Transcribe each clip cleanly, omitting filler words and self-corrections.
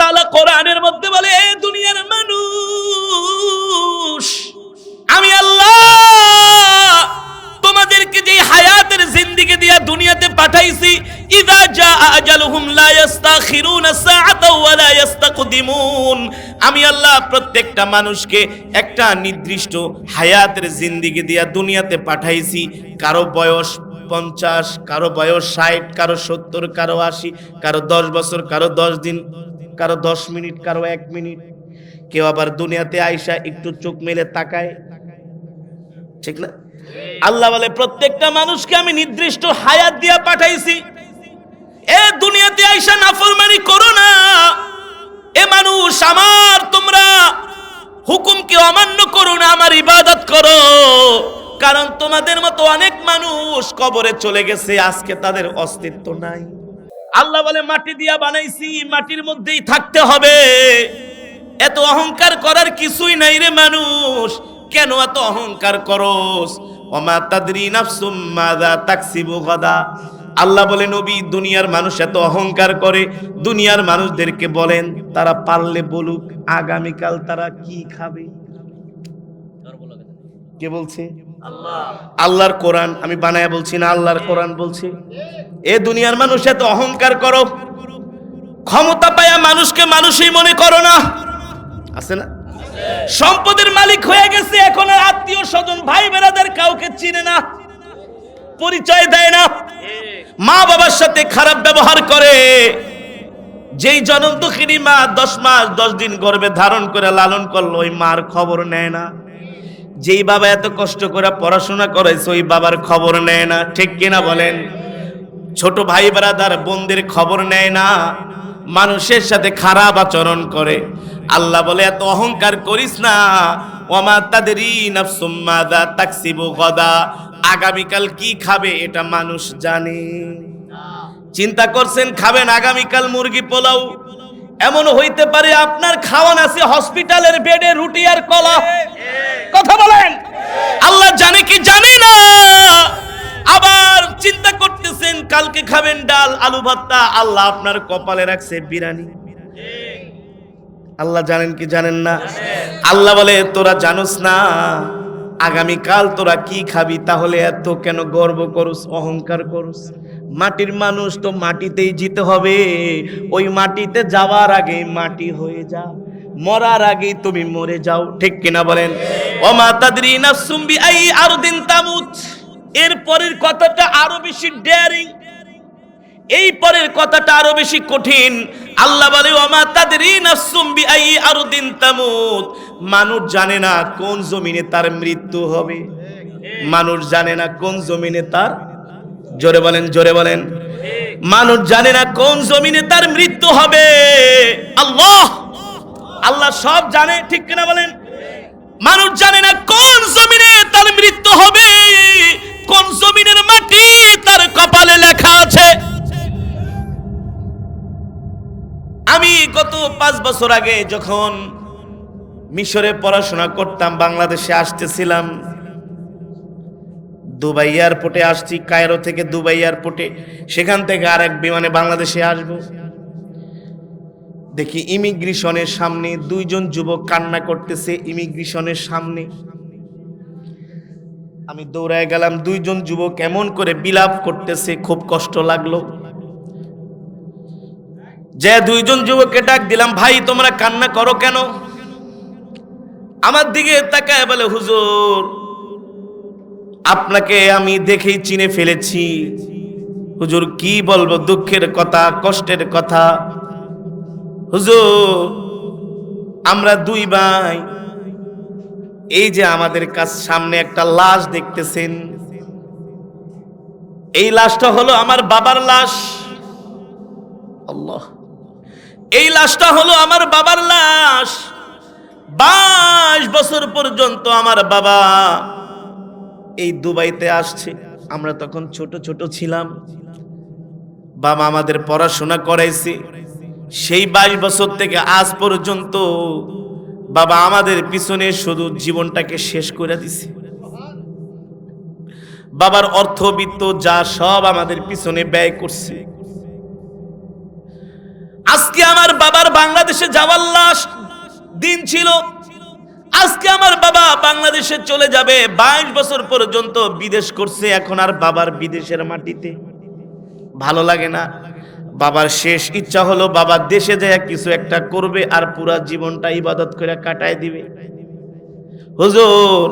তাআলা কোরআনের মধ্যে বলে, এ দুনিয়ার মানুষ, আমি আল্লাহ তোমাদেরকে যে হায়াতের জিন্দেগি দিয়া দুনিয়াতে পাঠাইছি, ইযা জাআ আজালুহুম লা ইস্তাখিরুনা সাআতা ওয়া লা ইস্তাকদিমুন। আমি আল্লাহ প্রত্যেকটা মানুষকে একটা নির্দিষ্ট হায়াতের জিন্দেগি দিয়া দুনিয়াতে পাঠাইছি। কারো বয়স 50, কারো বয়স 60, কারো 70, কারো 80, কারো 10 বছর, কারো 10 দিন, কারো 10 মিনিট, কারো 1 মিনিট। কেউ আবার দুনিয়াতে আইসা একটু চোখ মেলে তাকায়, ঠিক না? আল্লাহ বলে প্রত্যেকটা মানুষকে আমি নির্দিষ্ট হায়াত দিয়া পাঠাইছি। এ দুনিয়াতে আইসা নাফরমানি করো না। এ মানুষ আমার, তোমরা হুকুমকে অমান্য করো না, আমার ইবাদত করো। কারণ তোমাদের মতো অনেক মানুষ কবরে চলে গেছে, আজকে তাদের অস্তিত্ব নাই। আল্লাহ বলে মাটি দিয়া বানাইছি, মাটির মধ্যেই থাকতে হবে। এত অহংকার করার কিছুই নাই রে মানুষ, কেন এত অহংকার করস? ওমা তাদরি নাফসুম মাযা তাকসিবু গাদা। আল্লাহ বলে নবী, দুনিয়ার মানুষ এত অহংকার করে, দুনিয়ার মানুষদেরকে বলেন তারা পারলে বলুক আগামীকাল তারা কি খাবে। কে বলছে? আল্লাহ। আল্লাহর কোরআন, আমি বানায়া বলছি না, আল্লাহর কোরআন বলছে। এ দুনিয়ার মানুষ এত অহংকার করো, ক্ষমতা পায়া মানুষকে মানুষই মনে করো না। আছে না? সম্পদের মালিক হয়ে গেছে, এখন আর আত্মীয় স্বজন ভাই বেরাদার কাউকে চিনে না, পরিচয় দেয় না। মা বাবার সাথে খারাপ ব্যবহার করে। যেই জনম দুঃখিনী মা 10 মাস 10 দিন গর্ভে ধারণ করে লালন করলো, ওই মার খবর নেয় না। যেই বাবা এত কষ্ট করে পড়াশোনা করাইছে, ওই বাবার খবর নেয় না, ঠিক কিনা বলেন? ছোট ভাই ব্রাদার বোনদের খবর নেয় না, মানুষের সাথে খারাপ আচরণ করে। আল্লাহ বলে এত অহংকার করিস না। ওমা তাদরি নাফসুম মাযা তাকসিবু গাদা। আগামীকাল কি খাবে এটা মানুষ জানে? চিন্তা করছেন খাবেন আগামীকাল মুরগি পোলাও? এমন হইতে পারে আপনার খাওয়ান আছে হসপিটালের বেডে রুটি আর কলা। কথা বলেন, আল্লাহ জানে কি জানে না? আবার চিন্তা করতেছেন কালকে খাবেন ডাল আলু ভর্তা, আল্লাহ আপনার কপালে রাখছে বিরিয়ানি। আল্লাহ জানেন কি জানেন না? আল্লাহ বলে তোরা জানোস না আগামীকাল তোরা কি খাবি, তাহলে এত কেন গর্ব করস, অহংকার করস? মাটির মানুষ তো মাটিতেই যেতে হবে। ওই মাটিতে যাওয়ার আগে মাটি হয়ে যা, মরার আগে তুমি মরে যাও, ঠিক কিনা বলেন? ওমা তাদরি নাফসুম বিআই আরদিন তামুত। এর পরের কথাটা আরো বেশি ডেয়ারিং, এই পরের কথাটা আরো বেশি কঠিন। আল্লাহ বলে ওমা তাদরি নাফসুম বিআই আরদিন তামুত। মানুষ জানে না কোন জমিনে তার মৃত্যু হবে। মানুষ জানে না কোন জমিনে তার, জোরে বলেন, জোরে বলেন, মানুষ জানে না কোন জমিনে তার মৃত্যু হবে। আল্লাহ, আল্লাহ সব জানে, ঠিক কিনা বলেন? মানুষ জানে না কোন জমিনে তার মৃত্যু হবে, কোন জমিনের মাটি তার কপালে লেখা আছে। আমি গত 5 বছর আগে যখন মিশরে পড়াশোনা করতাম, বাংলাদেশে আসতেছিলাম, দুবাই এয়ারপোর্টে আসছি, কায়রো থেকে দুবাই এয়ারপোর্টে, সেখান থেকে আরেক বিমানে বাংলাদেশে আসব। দেখি ইমিগ্রেশনের সামনে 2 জন যুবক কান্না করতেছে ইমিগ্রেশনের সামনে। আমি দৌড়ায় গেলাম, 2 জন যুবক এমন করে বিলাপ করতেছে, খুব কষ্ট লাগলো। যে 2 জন যুবককে ডাক দিলাম, ভাই তোমরা কান্না করো কেন? আমার দিকে তাকায় বলে, হুজুর আপনাকে আমি দেখেই চিনে ফেলেছি। হুজুর কি বলবো, দুঃখের কথা, কষ্টের কথা। হুজুর আমরা 2 ভাই, এই যে আমাদের কাছ সামনে একটা লাশ দেখতেছেন, এই লাশটা হলো আমার বাবার লাশ। আল্লাহ, এই লাশটা হলো আমার বাবার লাশ। 22 বছর পর্যন্ত আমার বাবা এই দুবাইতে আসছে। আমরা তখন ছোট ছোট ছিলাম, বাবা আমাদের পড়াশোনা করাইছে। সেই 22 বছর থেকে আজ পর্যন্ত বাবা আমাদের পিছনে শুধু জীবনটাকে শেষ করে দিছে। বাবার অর্থবিত্ত যা সব আমাদের পিছনে ব্যয় করছে। আজকে আমার বাবার বাংলাদেশে যাওয়ার লাস্ট দিন ছিল। আজকে আমার বাবা বাংলাদেশে চলে যাবে। 22 বছর পর্যন্ত বিদেশ করছে, এখন আর বাবার বিদেশের মাটিতে ভালো লাগে না। বাবার শেষ ইচ্ছা হলো বাবা দেশে যায় কিছু একটা করবে আর পুরা জীবনটা ইবাদত করে কাটায় দিবে। হুজুর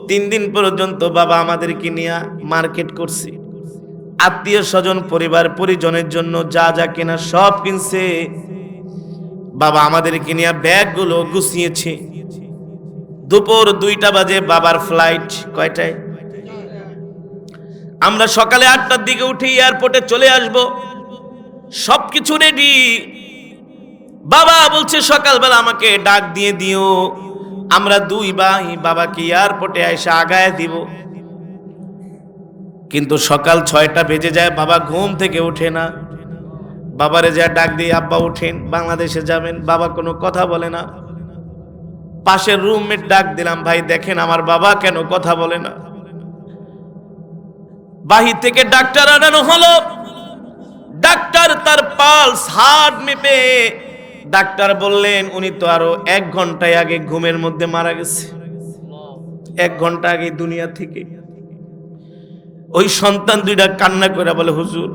3 দিন পর্যন্ত বাবা আমাদেরকে নিয়ে মার্কেট করছে, আত্মীয় স্বজন পরিবার পরিজনের জন্য যা যা কেনা সব কিনছে। বাবা আমাদেরকে নিয়ে ব্যাগগুলো গুছিয়েছে। দুপুর 2টা বাজে বাবার ফ্লাইট। কয়টায়? আমরা সকালে 8টার দিকে উঠে এয়ারপোর্টে চলে আসব, সবকিছু রেডি। বাবা বলছে সকালবেলা আমাকে ডাক দিয়ে দিও, আমরা 2 ভাই বাবাকে এয়ারপোর্টে এসে আগায় দিব। কিন্তু সকাল 6টা বেজে যায়, বাবা ঘুম থেকে ওঠে না। বাবারে যা ডাক দিয়ে আব্বা উঠেন, বাংলাদেশে যাবেন। বাবা কোনো কথা বলে না। পাশের রুমমেট ডাক দিলাম, ভাই দেখেন আমার বাবা কেন কথা বলে না। বাহির থেকে ডাক্তার আনানো হলো। ডাক্তার তার পালস হার্ট মেপে ডাক্তার বললেন উনি তো আরো 1 ঘন্টা আগে ঘুমের মধ্যে মারা গেছে, 1 ঘন্টা আগে দুনিয়া থেকে। ওই সন্তান 2টা কান্না করে বলে, হুজুর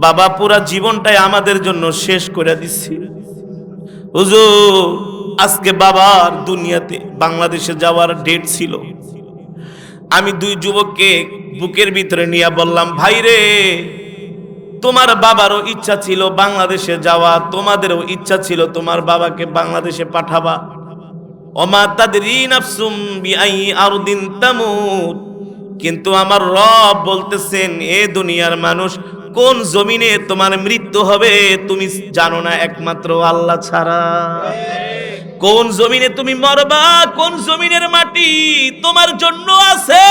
বাবা পুরা জীবনটাই আমাদের জন্য শেষ করে দিচ্ছে। হুজুর আজকে বাবার দুনিয়াতে বাংলাদেশে যাওয়ার ডেট ছিল। আমি 2 যুবককে বুকের ভিতরে নিয়ে বললাম, ভাই রে তোমার বাবারও ইচ্ছা ছিল বাংলাদেশে যাওয়া, তোমাদেরও ইচ্ছা ছিল তোমার বাবাকে বাংলাদেশে পাঠাবা। ওমা তাদরি নাফসুম বিআই আরদিন তামুত। কিন্তু আমার রব বলতেছেন, এ দুনিয়ার মানুষ, কোন জমিনে তোমার মৃত্যু হবে তুমি জানো না একমাত্র আল্লাহ ছাড়া। কোন জমিনে তুমি মরবা, কোন জমিনের মাটি তোমার জন্য আছে,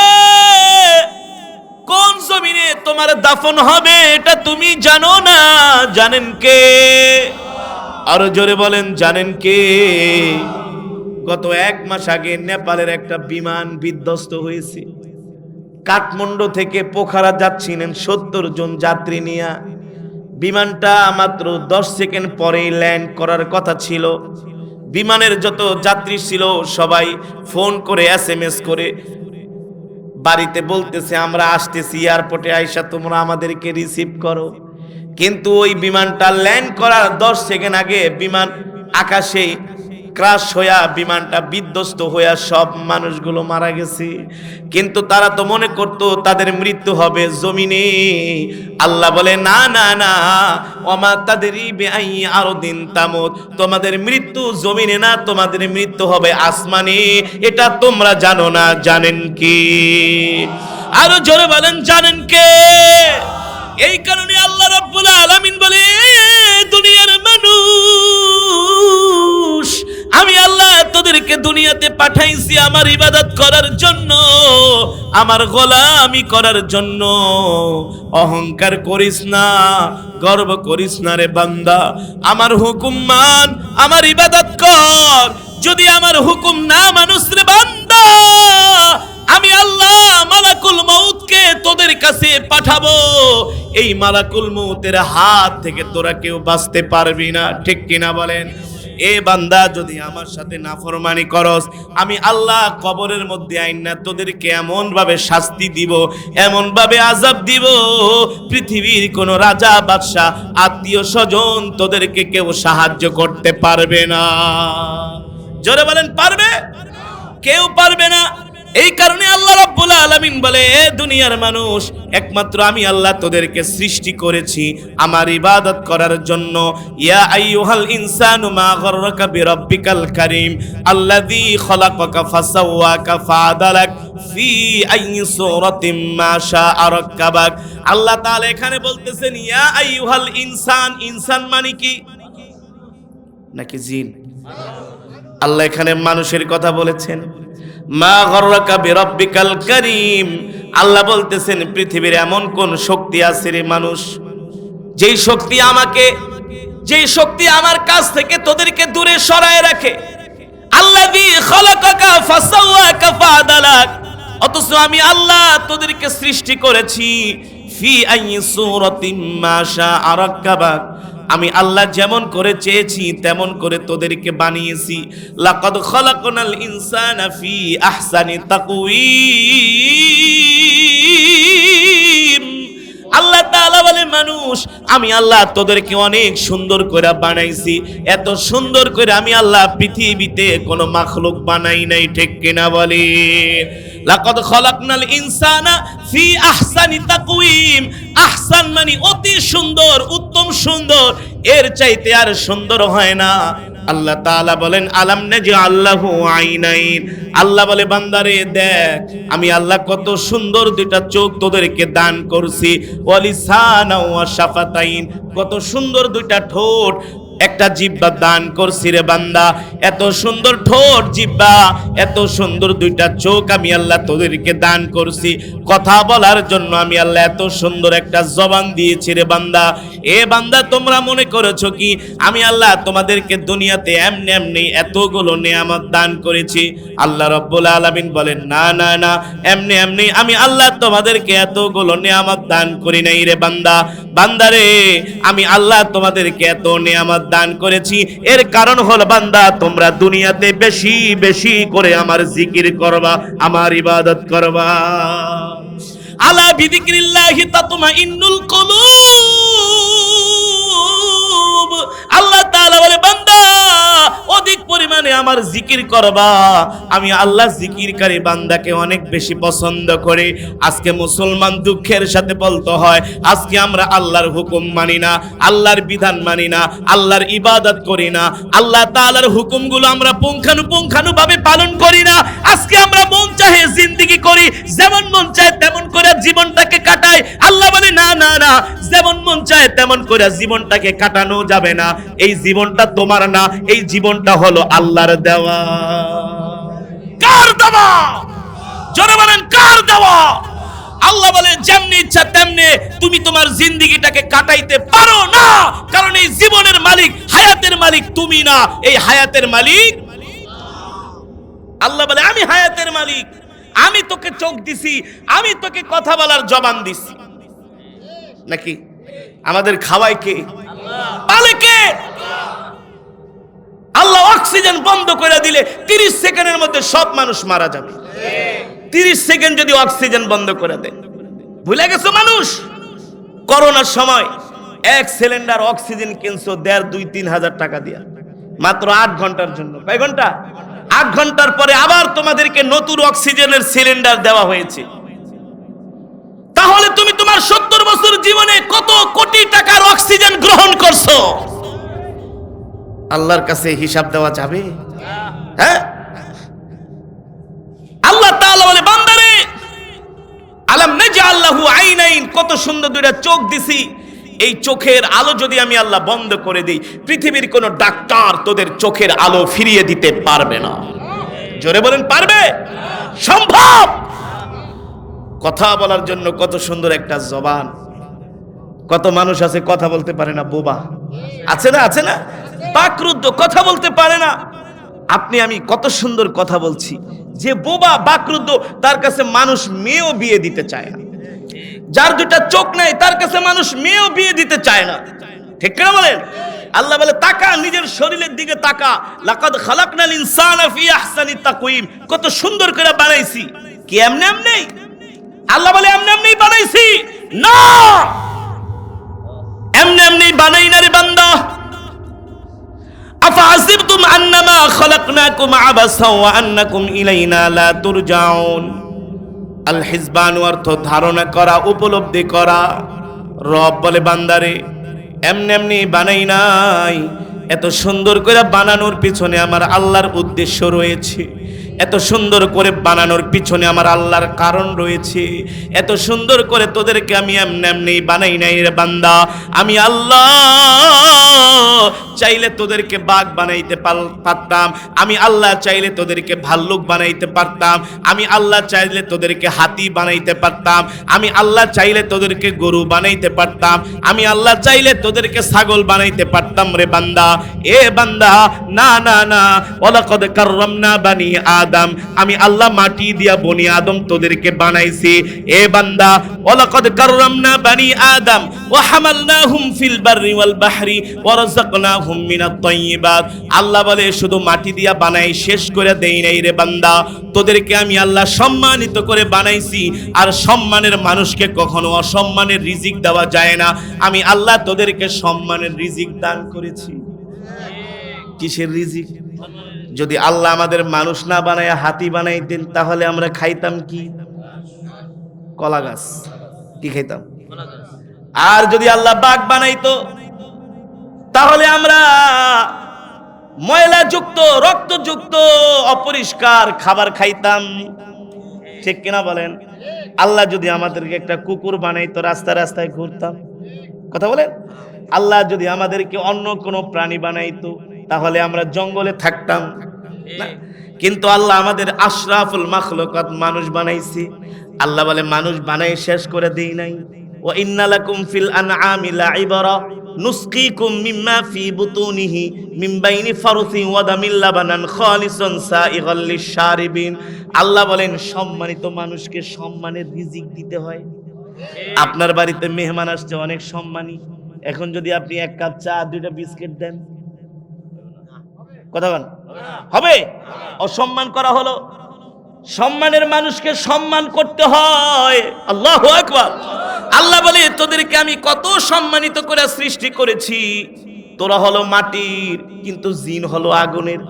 কোন জমিনে তোমার দাফন হবে এটা তুমি জানো না। জানেন কে? আরো জোরে বলেন, জানেন কে? গত 1 মাস আগে নেপালের একটা বিমান বিধ্বস্ত হয়েছে। কাঠমান্ডু থেকে পোখারা যাচ্ছিলেন 70 জন যাত্রী নিয়ে। বিমানটা মাত্র 10 সেকেন্ড পরেই ল্যান্ড করার কথা ছিল। বিমানের যত যাত্রী ছিল সবাই ফোন করে SMS করে বাড়িতে বলতেছে আমরা আসতেছি, এয়ারপোর্টে আইসা তোমরা আমাদেরকে রিসিভ করো। কিন্তু ওই বিমানটা ল্যান্ড করার 10 সেকেন্ড আগে বিমান আকাশে ক্রাশ হইয়া বিমানটা বিধ্বস্ত হইয়া সব মানুষগুলো মারা গেছে। কিন্তু তারা তো মনে করতো তাদের মৃত্যু হবে জমিনে। আল্লাহ বলে না না না, ওমা তাদরি বিআই আরদিন তামুত। তোমাদের মৃত্যু জমিনে না, তোমাদের মৃত্যু হবে আসমানে। এটা তোমরা জানো না। জানেন কি? আরো জোরে বলেন, জানেন কে? এই কারণে আল্লাহ রাব্বুল আলামিন বলে, দুনিয়ার মানুষ আমি আল্লাহ তোদেরকে দুনিয়াতে পাঠাইছি আমার ইবাদত করার জন্য, আমার গোলামি করার জন্য। অহংকার করিস না, গর্ব করিস না রে বান্দা। আমার হুকুম মান, আমার ইবাদত কর। যদি আমার হুকুম না মানুষ রে বান্দা, আমি আল্লাহ মালাকুল মউতকে তোদের কাছে পাঠাবো। এই মালাকুল মউতের হাত থেকে তোরা কেউ বাঁচতে পারবি না। ঠিক কিনা বলেন? এ বান্দা যদি আমার সাথে নাফরমানি করস, আমি আল্লাহ কবরের মধ্যে আইনা তোদেরকে এমন ভাবে শাস্তি দিব, এমন ভাবে আযাব দিব, পৃথিবীর কোন রাজা বাদশা আত্মীয় স্বজন তোদেরকে কেউ সাহায্য করতে পারবে না। জোরে বলেন, পারবে? কেউ পারবে না। এই কারণে আল্লাহ রাব্বুল আলামিন বলে, এ দুনিয়ার মানুষ, একমাত্র আমি আল্লাহ তোদেরকে সৃষ্টি করেছি আমার ইবাদত করার জন্য। ইয়া আইয়ুহাল ইনসানু মা গররাকা বিরাব্বিকাল কারীম আল্লাযী খালাকাকা ফাসাওয়াকা ফাআদালাক ফি আইয়ি সূরাতিন মা শাআ রাক্কাবাক। আল্লাহ তাআলা এখানে বলতেছেন ইয়া আইয়ুহাল ইনসান। ইনসান মানে কি? নাকি জিন? আল্লাহ এখানে মানুষের কথা বলেছেন। মা গররাকা বিরাব্বিকাল কারীম, আল্লাহ বলতেছেন পৃথিবীর এমন কোন শক্তি আছে রে মানুষ, যেই শক্তি আমার কাছ থেকে তোদেরকে দূরে সরায় রাখে। আল্লাযী খালাকাকা ফাসাওয়াকা ফাআদালাক, অথচ আমি আল্লাহ তোদেরকে সৃষ্টি করেছি ফি আইয়ি সূরাতিন মা শাআ রাক্কাবাক, আমি আল্লাহ যেমন করে চেয়েছি তেমন করে তোদেরকে বানিয়েছি। লাকাদ খালাকনাল ইনসানা ফি আহসানি তাকওয়িম। আল্লাহ তাআলা বলে মানুষ আমি আল্লাহ তোদেরকে অনেক সুন্দর করে বানাইছি। এত সুন্দর করে আমি আল্লাহ পৃথিবীতে কোনো মাখলুক বানাই নাই, ঠিক কিনা বলে? লাকাদ খালাকনাল ইনসানা ফি আহসানি তাকওয়িম। আহসান মানে অতি সুন্দর, উত্তম সুন্দর, এর চাইতে আর সুন্দর হয় না। আল্লাহ তাআলা বলেন আলাম নাজআল লাহু আইনাইন। আল্লাহ বলে বান্দারে দেখ আমি আল্লাহ কত সুন্দর দুইটা চোখ তোদেরকে দান করছি, ওয়া লিসানা ওয়া শাফাতাইন, কত সুন্দর দুইটা ঠোঁট, একটা জিহ্বা দান করছি রে বান্দা। এত সুন্দর ঠোঁট, জিহ্বা, এত সুন্দর দুইটা চোখ আমি আল্লাহ তোদেরকে দান করছি। কথা বলার জন্য আমি আল্লাহ এত সুন্দর একটা জবান দিয়েছি রে বান্দা। এ বান্দা তোমরা মনে করেছো কি আমি আল্লাহ তোমাদেরকে দুনিয়াতে এমনি এমনি এতগুলো নেয়ামত দান করেছি? আল্লাহ রাব্বুল আলামিন বলেন না না না, এমনি এমনি আমি আল্লাহ তোমাদেরকে এতগুলো নেয়ামত দান করি নাই রে বান্দা। বান্দারে আমি আল্লাহ তোমাদেরকে এত নেয়ামত দান করেছি, এর কারণ হলো বান্দা তোমরা দুনিয়াতে বেশি বেশি করে আমার জিকির করবা, আমার ইবাদত করবা। আলা বিযিকরিল্লাহি তাতমাইন্নুল কুলুব। আল্লাহ তাআলা বলে বান্দা অধিক পরিমাণে আমার জিকির করবা। আমি আল্লাহ জিকিরকারী বান্দাকে অনেক বেশি পছন্দ করে। আজকে মুসলমান দুঃখের সাথে বলতে হয় আজকে আমরা আল্লাহর হুকুম মানি না, আল্লাহর বিধান মানি না, আল্লাহর ইবাদত করি না, আল্লাহ তাআলার হুকুমগুলো আমরা পুঙ্খানুপুঙ্খানুভাবে পালন করি না। আজকে আমরা মন চাহে জিন্দেগি করি, যেমন মন চায় তেমন করে জীবনটাকে কাটাই। আল্লাহ বলে না না না, যেমন মন চায় তেমন করে জীবনটাকে কাটানো যাবে না। এই জীবনটা তোমার না, এই জীবনটা হলো আল্লাহর দেওয়া। কার দেওয়া? জোরে বলেন কার দেওয়া? আল্লাহ বলে যেমনি ইচ্ছা তেমনি তুমি তোমার জিন্দেগিটাকে কাটাইতে পারো না, কারণ এই জীবনের মালিক, হায়াতের মালিক তুমি না, এই হায়াতের মালিক আল্লাহ বলে আমি হায়াতের মালিক, আমি তোকে চোখ দিছি, আমি তোকে কথা বলার জবান দিছি। নাকি আমাদের খাওয়ায় কে? পালে কে? আল্লাহ অক্সিজেন বন্ধ করে দিলে 30 সেকেন্ডের মধ্যে সব মানুষ মারা যাবে। 30 সেকেন্ড যদি অক্সিজেন বন্ধ করে দেয়। ভুলে গেছো মানুষ? করোনার সময় এক সিলিন্ডার অক্সিজেন কিনছো 1.5-2-3 হাজার টাকা দিয়া, মাত্র 8 ঘন্টার জন্য। কয় ঘন্টা? 8 ঘন্টার পরে আবার তোমাদেরকে নতুন অক্সিজেনের সিলিন্ডার দেওয়া হয়েছে। তাহলে তুমি তোমার 70 বছর জীবনে কত কোটি টাকার অক্সিজেন গ্রহণ করছো? আল্লাহর কাছে হিসাব দেওয়া যাবে? হ্যাঁ? আল্লাহ তাআলা বলে বান্দারে আলাম নাজআল লাহু আইনাইন, কত সুন্দর দুইটা চোখ দিছি। এই চোখের আলো যদি আমি আল্লাহ বন্ধ করে দিই, পৃথিবীর কোন ডাক্তার তোদের চোখের আলো ফিরিয়ে দিতে পারবে না। জোরে বলেন পারবে? সম্ভব। কথা বলার জন্য কত সুন্দর একটা জবান। কত মানুষ আছে কথা বলতে পারে না, বোবা আছে না? আছে না? বাকরুদ্ধ, কথা বলতে পারে না। আপনি আমি কত সুন্দর কথা বলছি, যে বোবা বাকরুদ্ধ তার কাছে মানুষ মেয়েও বিয়ে দিতে চায় না। যার দুটা চোখ নাই তার কাছে মানুষ মেয়েও বিয়ে দিতে চায় না, ঠিক কিনা বলেন? আল্লাহ বলে তাকা, নিজের শরীরের দিকে তাকা। লাকাদ খালাকনাল ইনসানা ফি আহসানি তাকওয়িম, কত সুন্দর করে বানাইছি। কি এমনি এমনি? আল্লাহ বলে এমনি এমনি বানাইছি না, এমনি এমনি বানাই না রে বান্দা। আফাসিবতুম আন্নামা খালাকনাকুম আবাসা ওয়া আন্নাকুম ইলাইনা লা তুরজাউন। আল হিসবান অর্থ ধারণা করা, উপলব্ধি করা। রব বলে বান্দারে এমনি এমনি বানাই নাই, এত সুন্দর করে বানানোর পিছনে আমার আল্লাহর উদ্দেশ্য রয়েছে। এত সুন্দর করে বানানোর পিছনে আমার আল্লাহর কারণ রয়েছে। এত সুন্দর করে তোদেরকে আমি এমনি এমনি বানাই নাই রে বান্দা। আমি আল্লাহ চাইলে তোদেরকে বাঘ বানাইতে পারতাম, আমি আল্লাহ চাইলে তোদেরকে ভাল্লুক বানাইতে পারতাম, আমি আল্লাহ চাইলে তোদেরকে হাতি বানাইতে পারতাম, আমি আল্লাহ চাইলে তোদেরকে গরু বানাইতে পারতাম, আমি আল্লাহ চাইলে তোদেরকে ছাগল বানাইতে পারতাম রে বান্দা। এ বান্দা না না না, ওয়ালাকাদ কাররামনা বানি আদম, আমি আল্লাহ মাটি দিয়া বনি আদম তোদেরকে বানাইছি। এ বান্দা ওয়ালাকাদ কাররামনা বানি আদম ওয়া হামালনাহুম ফিল বাররি ওয়াল বাহরি ওয়া রাযাকনাহুম মিনাত তাইয়্যিবাত। আল্লাহ বলে শুধু মাটি দিয়া বানাই শেষ করে দেই নাই রে বান্দা, তোদেরকে আমি আল্লাহ সম্মানিত করে বানাইছি। আর সম্মানের মানুষকে কখনো অসম্মানের রিজিক দেওয়া যায় না। আমি আল্লাহ তোদেরকে সম্মানের রিজিক দান করেছি। কিসের রিজিক? যদি আল্লাহ আমাদের মানুষ না বানায় হাতি বানাইতেন তাহলে আমরা খাইতাম কি? কলা গাছ। কি খাইতাম? আর যদি আল্লাহ বাঘ বানাইতো তাহলে আমরা ময়লাযুক্ত রক্তযুক্ত অপরিষ্কার খাবার খাইতাম। ঠিক কিনা বলেন? আল্লাহ যদি আমাদেরকে একটা কুকুর বানাইতো রাস্তায় রাস্তায় ঘুরতাম। কথা বলেন? আল্লাহ যদি আমাদেরকে অন্য কোনো প্রাণী বানাইতো তাহলে আমরা জঙ্গলে থাকতাম না। কিন্তু আল্লাহ আমাদের আশরাফুল মাখলুকাত মানুষ বানাইছে। আল্লাহ বলে মানুষ বানাই শেষ করে দেই নাই। ওয়া ইন্না লাকুম ফিল আনআমি লাইবরা নুসকিকুম মিম্মা ফি বুতুনিহি মিন বাইনি ফারসিন ওয়া দামিল লাবানান খালিসান সাইগাল লিশারিবিন। আল্লাহ বলেন সম্মানিত মানুষকে সম্মানের রিজিক দিতে হয়। আপনার বাড়িতে মেহমান আসছে অনেক সম্মানী, এখন যদি আপনি এক কাপ চা দুইটা বিস্কিট দেন, কথা বলেন হবে? অসম্মান করা হলো। সম্মানের মানুষকে সম্মান করতে হয়। আল্লাহু আকবার। আল্লাহ বলে তোদেরকে আমি কত সম্মানিত করে সৃষ্টি করেছি। তোরা হলো মাটির কিন্তু জিন হলো আগুনের।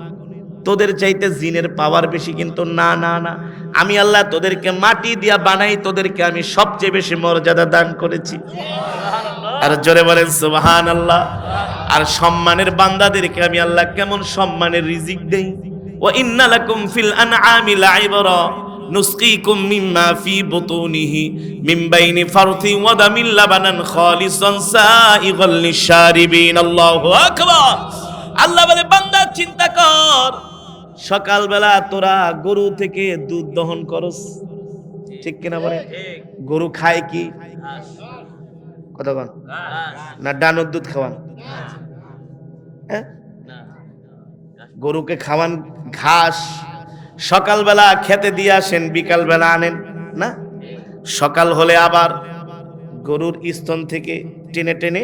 তোদের চাইতে জিনের পাওয়ার বেশি কিন্তু না না না, আমি আল্লাহ তোদেরকে মাটি দিয়া বানাই, তোদেরকে আমি সবচেয়ে বেশি মর্যাদা দান করেছি। আর জোরে বলেন সুবহানাল্লাহ। আর সম্মানের বান্দাদেরকে আমি আল্লাহ কেমন সম্মানের রিজিক দেই। ওয়া ইন্না লাকুম ফিল আনআমি লাইবরা নুসকিকুম মিম্মা ফি বুতুনিহি মিন বাইনি ফারথিন ওয়া দামিল লাবানান খালিসান সাইগাল লিশারিবিন। আল্লাহু আকবার। আল্লাহ বলে বান্দা চিন্তা কর, সকালবেলা তোরা গরু থেকে দুধ দহন করস, ঠিক কিনা বলে? গরু খায় কি? কথা বল না, ডানোর দুধ খাওয়ান? গরুকে খাওয়ান ঘাস। সকালবেলা খেতে দিয়ে আসেন, বিকালবেলা আনেন না? সকাল হলে আবার গরুর স্তন থেকে টেনে টেনে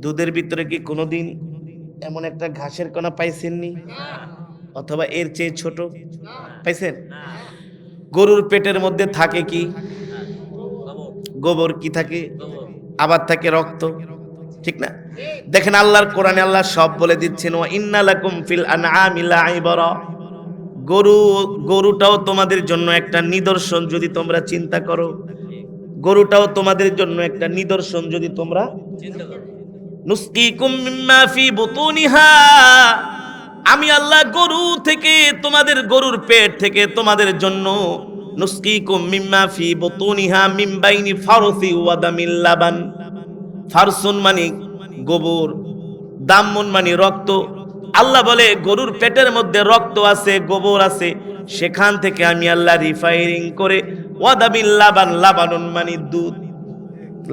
দুধের ভিতরে কি কোনোদিন এমন একটা ঘাসের কণা পাইছেননি? অথবা এর চেয়ে ছোট পাইছেন? গরুর পেটের মধ্যে থাকে কি? গোবর। কি থাকে? আবার থাকে রক্ত, ঠিক না? দেখেন আল্লাহর কোরআনে আল্লাহ সব বলে দিচ্ছেন। ওয়া ইন্না লাকুম ফিল আনআমি লাইবরা। গরুটাও তোমাদের জন্য একটা নিদর্শন যদি তোমরা চিন্তা করো। গরুটাও তোমাদের জন্য একটা নিদর্শন যদি তোমরা চিন্তা করো। নুসকিকুম মিম্মা ফি বুতুনিহা। আমি আল্লাহ গরু থেকে, তোমাদের গরুর পেট থেকে তোমাদের জন্য নুসকিকুম মিম্মা ফি বুতুনিহা মিন বাইনি ফারসি ওয়া দামিল লাবান। ফারসুন মানে গোবর, দামুন মানে রক্ত। আল্লাহ বলে গরুর পেটের মধ্যে রক্ত আছে, গোবর আছে, সেখান থেকে আমি আল্লাহ রিফাইনিং করে ওয়া দামিল লাবান। লাবানুন মানে দুধ।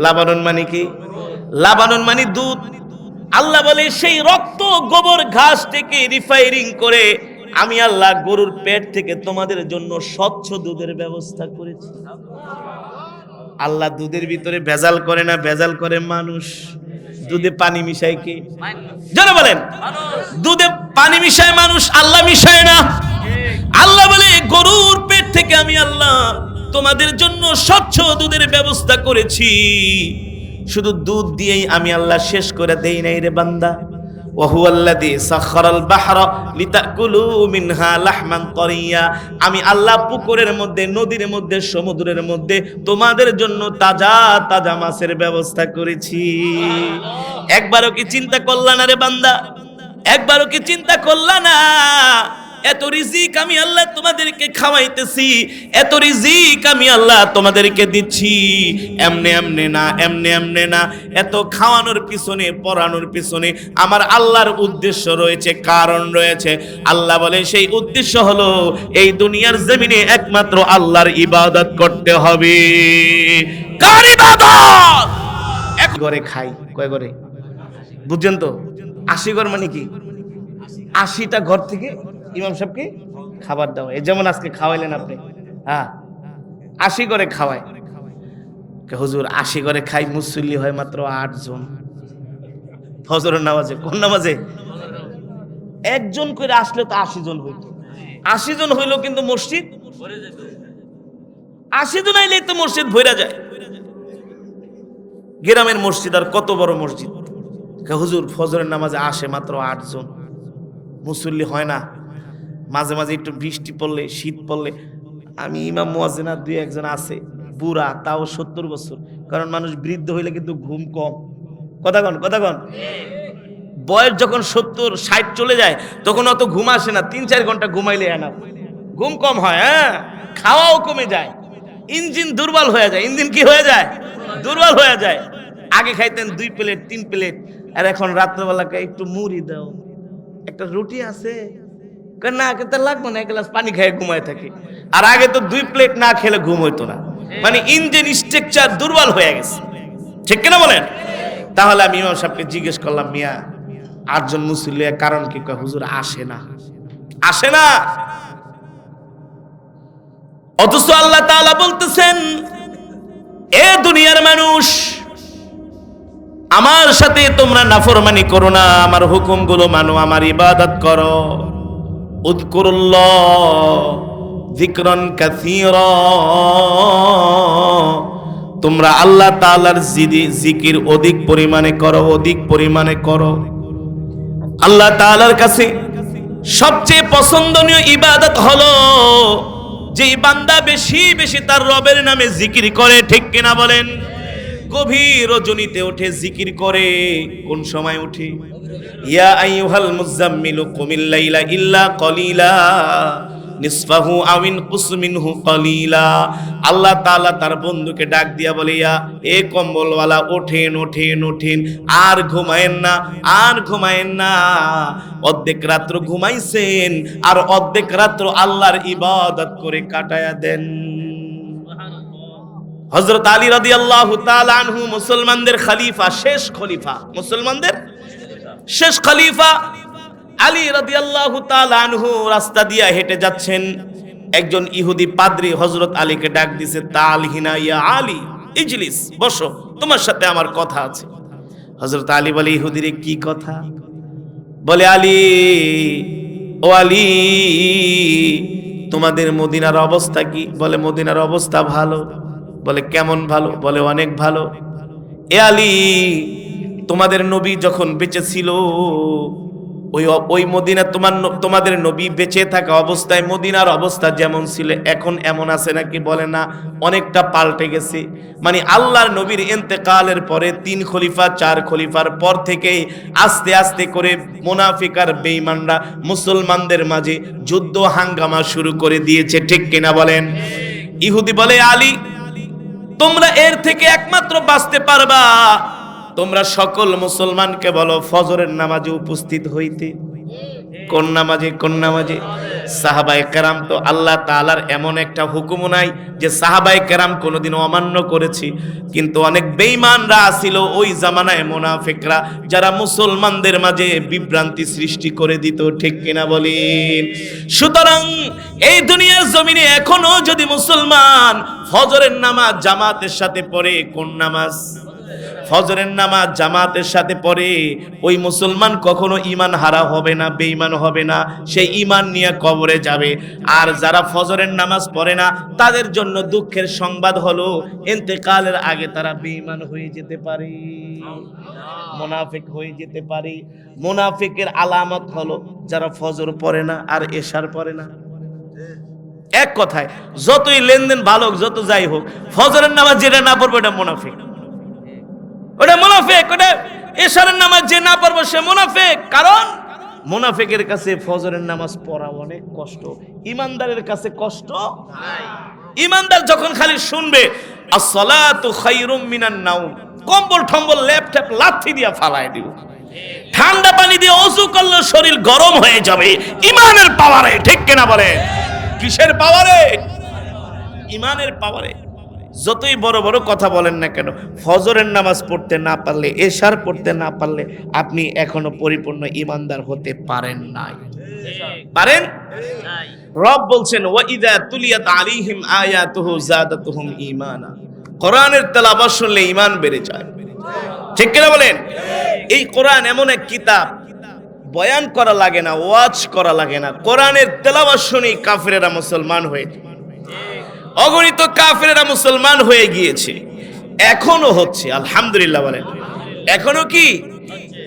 লাবানুন মানে কি? লাবানুন মানে দুধ। আল্লাহ বলে সেই রক্ত গোবর ঘাস থেকে রিফাইনিং করে আমি আল্লাহ গরুর পেট থেকে তোমাদের জন্য স্বচ্ছ দুধের ব্যবস্থা করেছি। আল্লাহ দুধের ভিতরে ভেজাল করে না, ভেজাল করে মানুষ। দুধে পানি মিশায় কে? যারা বলেন দুধে পানি মিশায় মানুষ, আল্লাহ মিশায় না। আল্লাহ বলে গরুর পেট থেকে আমি আল্লাহ তোমাদের জন্য স্বচ্ছ দুধের ব্যবস্থা করেছি। শুধু দুধ দিয়েই আমি আল্লাহ শেষ করে দেই নাই রে বান্দা। ওয়া হুয়াল্লাযী সাখখারাল বাহরা লিতাকুলু মিনহা লাহমান তারিয়া। আমি আল্লাহ পুকুরের মধ্যে, নদীর মধ্যে, সমুদ্রের মধ্যে তোমাদের জন্য তাজা তাজা মাছের ব্যবস্থা করেছি। একবারও কি চিন্তা করলা না রে বান্দা? একবারও কি চিন্তা করলা না? এত রিজিক আমি আল্লাহ তোমাদেরকে খাওয়াইতেছি, এত রিজিক আমি আল্লাহ তোমাদেরকে দিচ্ছি। এমনে এমনে না, এমনে এমনে না। এত খাওয়ানোর পিছনে, পড়ানোর পিছনে আমার আল্লাহর উদ্দেশ্য রয়েছে, কারণ রয়েছে। আল্লাহ বলে সেই উদ্দেশ্য হলো এই দুনিয়ার জমিনে একমাত্র আল্লাহর ইবাদত করতে হবে। কার ইবাদত? এক ঘরে খাই, কয় ঘরে? বুঝছেন তো? 80 ঘর মানে কি? 80টা ঘর থেকে ইমাম সাহেবকে খাবার দেওয়া। এই যেমন আজকে খাওয়াইলেন আপনি, হ্যাঁ 80 করে খাওয়ায়। হুজুর 80 করে খাই, মুসল্লি হয় মাত্র 8 জন ফজরের নামাজে। কোন নামাজে? একজন করে আসলে তো 80 জন হইত। 80 জন হইলো কিন্তু মসজিদ 80 জন আইলেই তো মসজিদ ভরা যায়। গ্রামের মসজিদ আর কত বড় মসজিদ। হুজুর ফজরের নামাজে আসে মাত্র 8 জন, মুসল্লি হয় না। মাঝে মাঝে একটু বৃষ্টি পড়লে, শীত পড়লে আমি ইমাম মুয়াজ্জিন আর 2 একজন আছে বুড়া, তাও 70 বছর। কারণ মানুষ বৃদ্ধ হইলে কিন্তু ঘুম কম। কথা কন বয়স যখন 70-60 চলে যায় তখন অত ঘুম আসে না, 3-4 ঘন্টা ঘুমাইলে এনা ঘুম কম হয়। হ্যাঁ, খাওয়াও কমে যায়, ইঞ্জিন দুর্বল হয়ে যায়। ইঞ্জিন কি হয়ে যায়? দুর্বল হয়ে যায়। আগে খাইতেন 2 প্লেট 3 প্লেট, আর এখন রাত্রেবেলাকে একটু মুড়ি দাও, একটা রুটি আছে, না খেতে লাগবে না, এক গ্লাস পানি খেয়ে ঘুমায় থাকে। আর আগে তো 2 প্লেট না খেলে ঘুম হইতো না। মানে ইঞ্জিন স্ট্রাকচার দুর্বল হয়ে গেছে, ঠিক কিনা বলেন? তাহলে আমি ইমাম সাহেবকে জিজ্ঞেস করলাম, মিয়া 8 জন মুসল্লি কারণ কি? কয় হুজুর আসে না। অথচ আল্লাহ তাআলা বলতেছেন, এ দুনিয়ার মানুষ, আমার সাথে তোমরা নাফরমানি করো না, আমার হুকুমগুলো মানো, আমার ইবাদত করো। উযকুরুল্লাহ যিকরান কাসীরা, তোমরা আল্লাহ তাআলার জিকির অধিক পরিমাণে করো। আল্লাহ তাআলার কাছে সবচেয়ে পছন্দনীয় ইবাদত হলো যে বান্দা বেশি বেশি তার রবের নামে জিকির করে, ঠিক কিনা বলেন? গভীর রজনীতে উঠে জিকির করে। কোন সময় উঠে? ইয়া আইয়ুহাল মুযাম্মিলু কুমিল লাইলা ইল্লা কলিলা নিসফাহু আও ইনকুস মিনহু কলিলা। আল্লাহ তাআলা তার বন্ধুকে ডাক দিয়া বলে, ইয়া এ কম্বলওয়ালা, ওঠেন, আর ঘুমায়েন না। অর্ধেক রাত্র ঘুমাইছেন, আর অর্ধেক রাত্র আল্লাহর ইবাদত করে কাটায়া দেন। হযরত আলী রাদিয়াল্লাহু তাআলা আনহু মুসলমানদের খলিফা, মুসলমানদের শেষ খলিফা আলী রাদিয়াল্লাহু তাআলা আনহু রাস্তা দিয়ে হেঁটে যাচ্ছেন। একজন ইহুদি পাদ্রী হযরত আলীকে ডাক দিছে, তাল হিনা ইয়া আলী ইজলিস, বসো, তোমার সাথে আমার কথা আছে। হযরত আলী বলে, ইহুদিরে কি কথা? বলে, ও আলী, তোমাদের মদিনার অবস্থা কি? বলে, মদিনার অবস্থা ভালো। বলে, কেমন ভালো? বলে, অনেক ভালো। এ আলী, তোমাদের নবী যখন বেঁচে ছিল, ওই মদিনা, তোমাদের নবী বেঁচে থাকা অবস্থায় মদিনার অবস্থা যেমন ছিল এখন এমন আছে নাকি? বলে, না, অনেকটা পাল্টে গেছে। মানে আল্লাহর নবীর ইন্তেকালের পরে 3 খলিফা 4 খলিফার পর থেকে আস্তে আস্তে করে মুনাফিক আর বেঈমানরা মুসলমানদের মাঝে যুদ্ধ হাঙ্গামা শুরু করে দিয়েছে, ঠিক কিনা বলেন? ইহুদি বলে, আলী, তোমরা এর থেকে একমাত্র বাঁচতে পারবা, তোমরা সকল মুসলমানকে বলো ফজরের নামাজে উপস্থিত হইতে। কোন নামাজে? সাহাবায়ে কেরাম তো আল্লাহ তাআলার এমন একটা হুকুম নাই যে সাহাবায়ে কেরাম কোনোদিন অমান্য করেছে, কিন্তু অনেক বেঈমানরা ছিল ওই জামানায়, মুনাফিকরা, যারা মুসলমানদের মাঝে বিভ্রান্তি সৃষ্টি করে দিত, ঠিক কিনা বলেন? সুতরাং এই দুনিয়ার জমিনে এখনো যদি মুসলমান ফজরের নামাজ জামাতের সাথে পড়ে, কোন নামাজ? ফজরের নামাজ জামাতের সাথে পড়ে, ওই মুসলমান কখনো ঈমান হারা হবে না, বেঈমান হবে না, সেই ঈমান নিয়ে কবরে যাবে। আর যারা ফজরের নামাজ পড়ে না, তাদের জন্য দুঃখের সংবাদ হলো ইন্তেকালের আগে তারা বেঈমান হয়ে যেতে পারে, মুনাফিক হয়ে যেতে পারে। মুনাফিকের আলামত হলো যারা ফজর পড়ে না আর এশার পড়ে না। এক কথায়, যতই লেনদেন ভালো হোক, যত যাই হোক, ফজরের নামাজ যেটা না পড়বে ওটা মুনাফিক, ওটা এশারের নামাজ যে না পড়বে সে মুনাফিক। কারণ মুনাফিকের কাছে ফজরের নামাজ পড়া অনেক কষ্ট, ইমানদারের কাছে কষ্ট নাই। ইমানদার যখন খালি শুনবে আসসালাতু খায়রুম মিনান নাওম, কম্বল ঠম্বল ল্যাপটপ লাথি দিয়া ফালায় দিব, ঠান্ডা পানি দিয়ে ওযু করলে শরীর গরম হয়ে যাবে, ইমানের পাওয়ারে, ঠিক কিনা বলে? কিসের পাওয়ারে? ইমানের পাওয়ারে। যতই বড় বড় কথা বলেন না কেন, ফজরের নামাজ পড়তে না পারলে, এশার পড়তে না পারলে আপনি এখনো পরিপূর্ণ ইমানদার হতে পারেন নাই। পারেন? রব বলছেন, ওয়া ইযা তুলিয়াত আলাইহিম আয়াতুহু যাদাতুহুম ঈমানা, কোরআনের তেলাওয়াত শুনলে ঈমান বেড়ে যায়, ঠিক কিনা বলেন? এই কোরআন এমন এক কিতাব, বয়ান করা লাগে না, ওয়াজ করা লাগে না, কোরআনের তেলাওয়াত শুনি কাফিরেরা মুসলমান হয়ে, অগণিত কাফিরেরা মুসলমান হয়ে গিয়েছে, এখনো হচ্ছে, আলহামদুলিল্লাহ বলেন। এখনো কি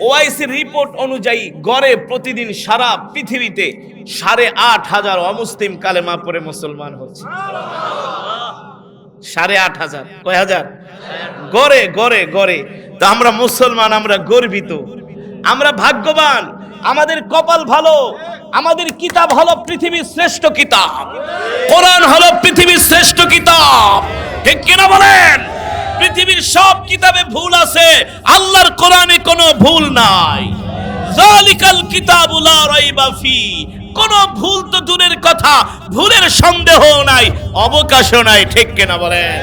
ওআইসি রিপোর্ট অনুযায়ী গড়ে প্রতিদিন সারা পৃথিবীতে 8,500 অমুসলিম কালেমা পড়ে মুসলমান হচ্ছে। 8,500, কয় হাজার? গড়ে গড়ে গড়ে। তো আমরা মুসলমান, আমরা গর্বিত, আমরা ভাগ্যবান, আমাদের কপাল ভালো, আমাদের কিতাব হলো পৃথিবীর শ্রেষ্ঠ কিতাব, কোরআন হলো পৃথিবীর শ্রেষ্ঠ কিতাব, ঠিক কিনা বলেন? পৃথিবীর সব কিতাবে ভুল আছে, আল্লাহর কোরআনে কোনো ভুল নাই। যালিকাল কিতাবু লা রাইবা ফি, কোনো ভুল তো দূরের কথা, ভুলের সন্দেহ নাই, অবকাশও নাই, ঠিক কিনা বলেন?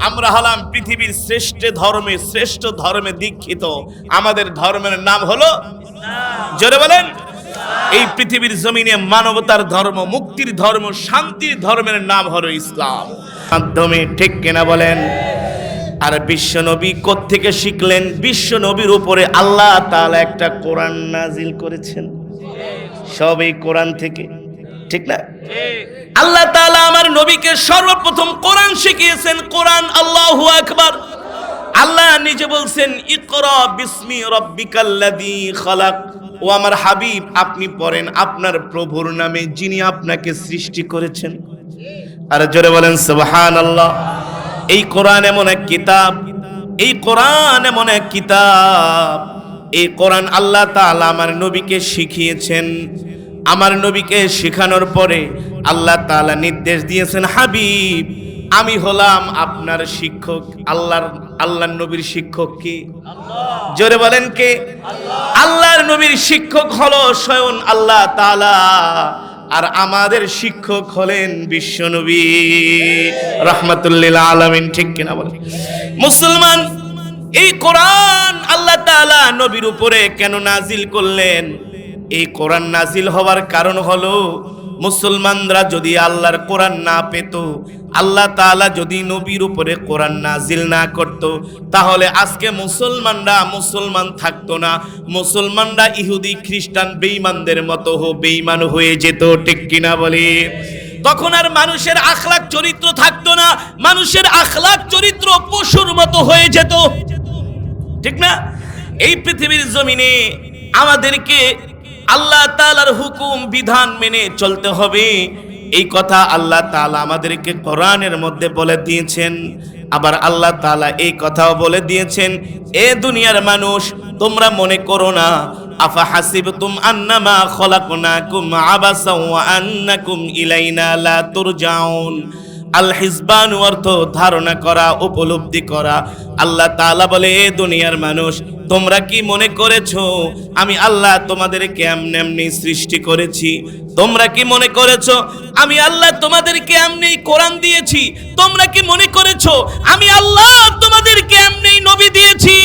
আমরা হলাম পৃথিবীর শ্রেষ্ঠ ধর্মে দীক্ষিত। আমাদের ধর্মের নাম হলো ইসলাম। জোরে বলেন। এই পৃথিবীর জমিনে মানবতার ধর্ম, মুক্তির ধর্ম, শান্তির ধর্মের নাম হলো ইসলাম। মাধ্যমে, ঠিক কিনা বলেন? আর বিশ্ব নবী কোত্থেকে শিখলেন? বিশ্ব নবীর উপরে আল্লাহ তাআলা একটা কোরআন নাজিল করেছেন, সব এই কোরআন থেকে, ঠিক না? আল্লাহ তাআলা আমার নবীকে সর্বপ্রথম কোরআন শিখিয়েছেন, কোরআন। আল্লাহু আকবার। আল্লাহ নিজে বলছেন, ইকরা বিসমি রাব্বিকাল্লাযী খালাক। ও আমার হাবিব, আপনি পড়েন আপনার প্রভুর নামে, যিনি আপনাকে সৃষ্টি করেছেন। আর জোরে বলেন সুবহানাল্লাহ। এই কোরআন এমন এক কিতাব, এই কোরআন এমন এক কিতাব, এই কোরআন আল্লাহ তাআলা আমার নবীকে শিখিয়েছেন। আমার নবীকে শেখানোর পরে আল্লাহ তাআলা নির্দেশ দিয়েছেন, হাবিব আমি হলাম আপনার শিক্ষক। আল্লাহর নবীর শিক্ষক কে? আল্লাহ। জোরে বলেন কে? আল্লাহ। আল্লাহর নবীর শিক্ষক হলো স্বয়ং আল্লাহ তাআলা, আর আমাদের শিক্ষক হলেন বিশ্বনবী রাহমাতুল লিল আলামিন, ঠিক কিনা বলেন? মুসলমান, এই কোরআন আল্লাহ তাআলা নবীর উপরে কেন নাজিল করলেন? এই কোরআন নাজিল হওয়ার কারণ হলো, মুসলমানরা যদি আল্লাহর কোরআন না পেত, আল্লাহ তাআলা যদি নবীর উপরে কোরআন নাজিল না করত, তাহলে আজকে মুসলমানরা মুসলমান থাকতো না। মুসলমানরা ইহুদি খ্রিস্টান বেঈমানদের মতো বেঈমান হয়ে যেত, ঠিক কিনা বলে? তখন আর মানুষের আখলাক চরিত্র থাকতো না, মানুষের আখলাক চরিত্র পশুর মতো হয়ে যেত, ঠিক না? এই পৃথিবীর জমিনে আমাদেরকে আল্লাহ তাআলার হুকুম বিধান মেনে চলতে হবে। এই কথা আল্লাহ তাআলা আমাদেরকে কোরআনের মধ্যে বলে দিয়েছেন। আবার আল্লাহ তাআলা এই কথাও বলে দিয়েছেন, এ দুনিয়ার মানুষ, তোমরা মনে করো না, আফা হাসিবতুম আন্নামা খলাকনাকুম আবাসা ওয়া আন্নাকুম ইলাইনা লা তুরজাউন। আল হিসবান অর্থ ধারণা করা, উপলব্ধি করা। আল্লাহ তাআলা বলে, এ দুনিয়ার মানুষ, তোমরা কি মনে করেছো আমি আল্লাহ তোমাদেরকে এমনি সৃষ্টি করেছি? তোমরা কি মনে করেছো আমি আল্লাহ তোমাদেরকে এমনি কোরআন দিয়েছি? তোমরা কি মনে করেছো আমি আল্লাহ তোমাদেরকে এমনি নবী দিয়েছি?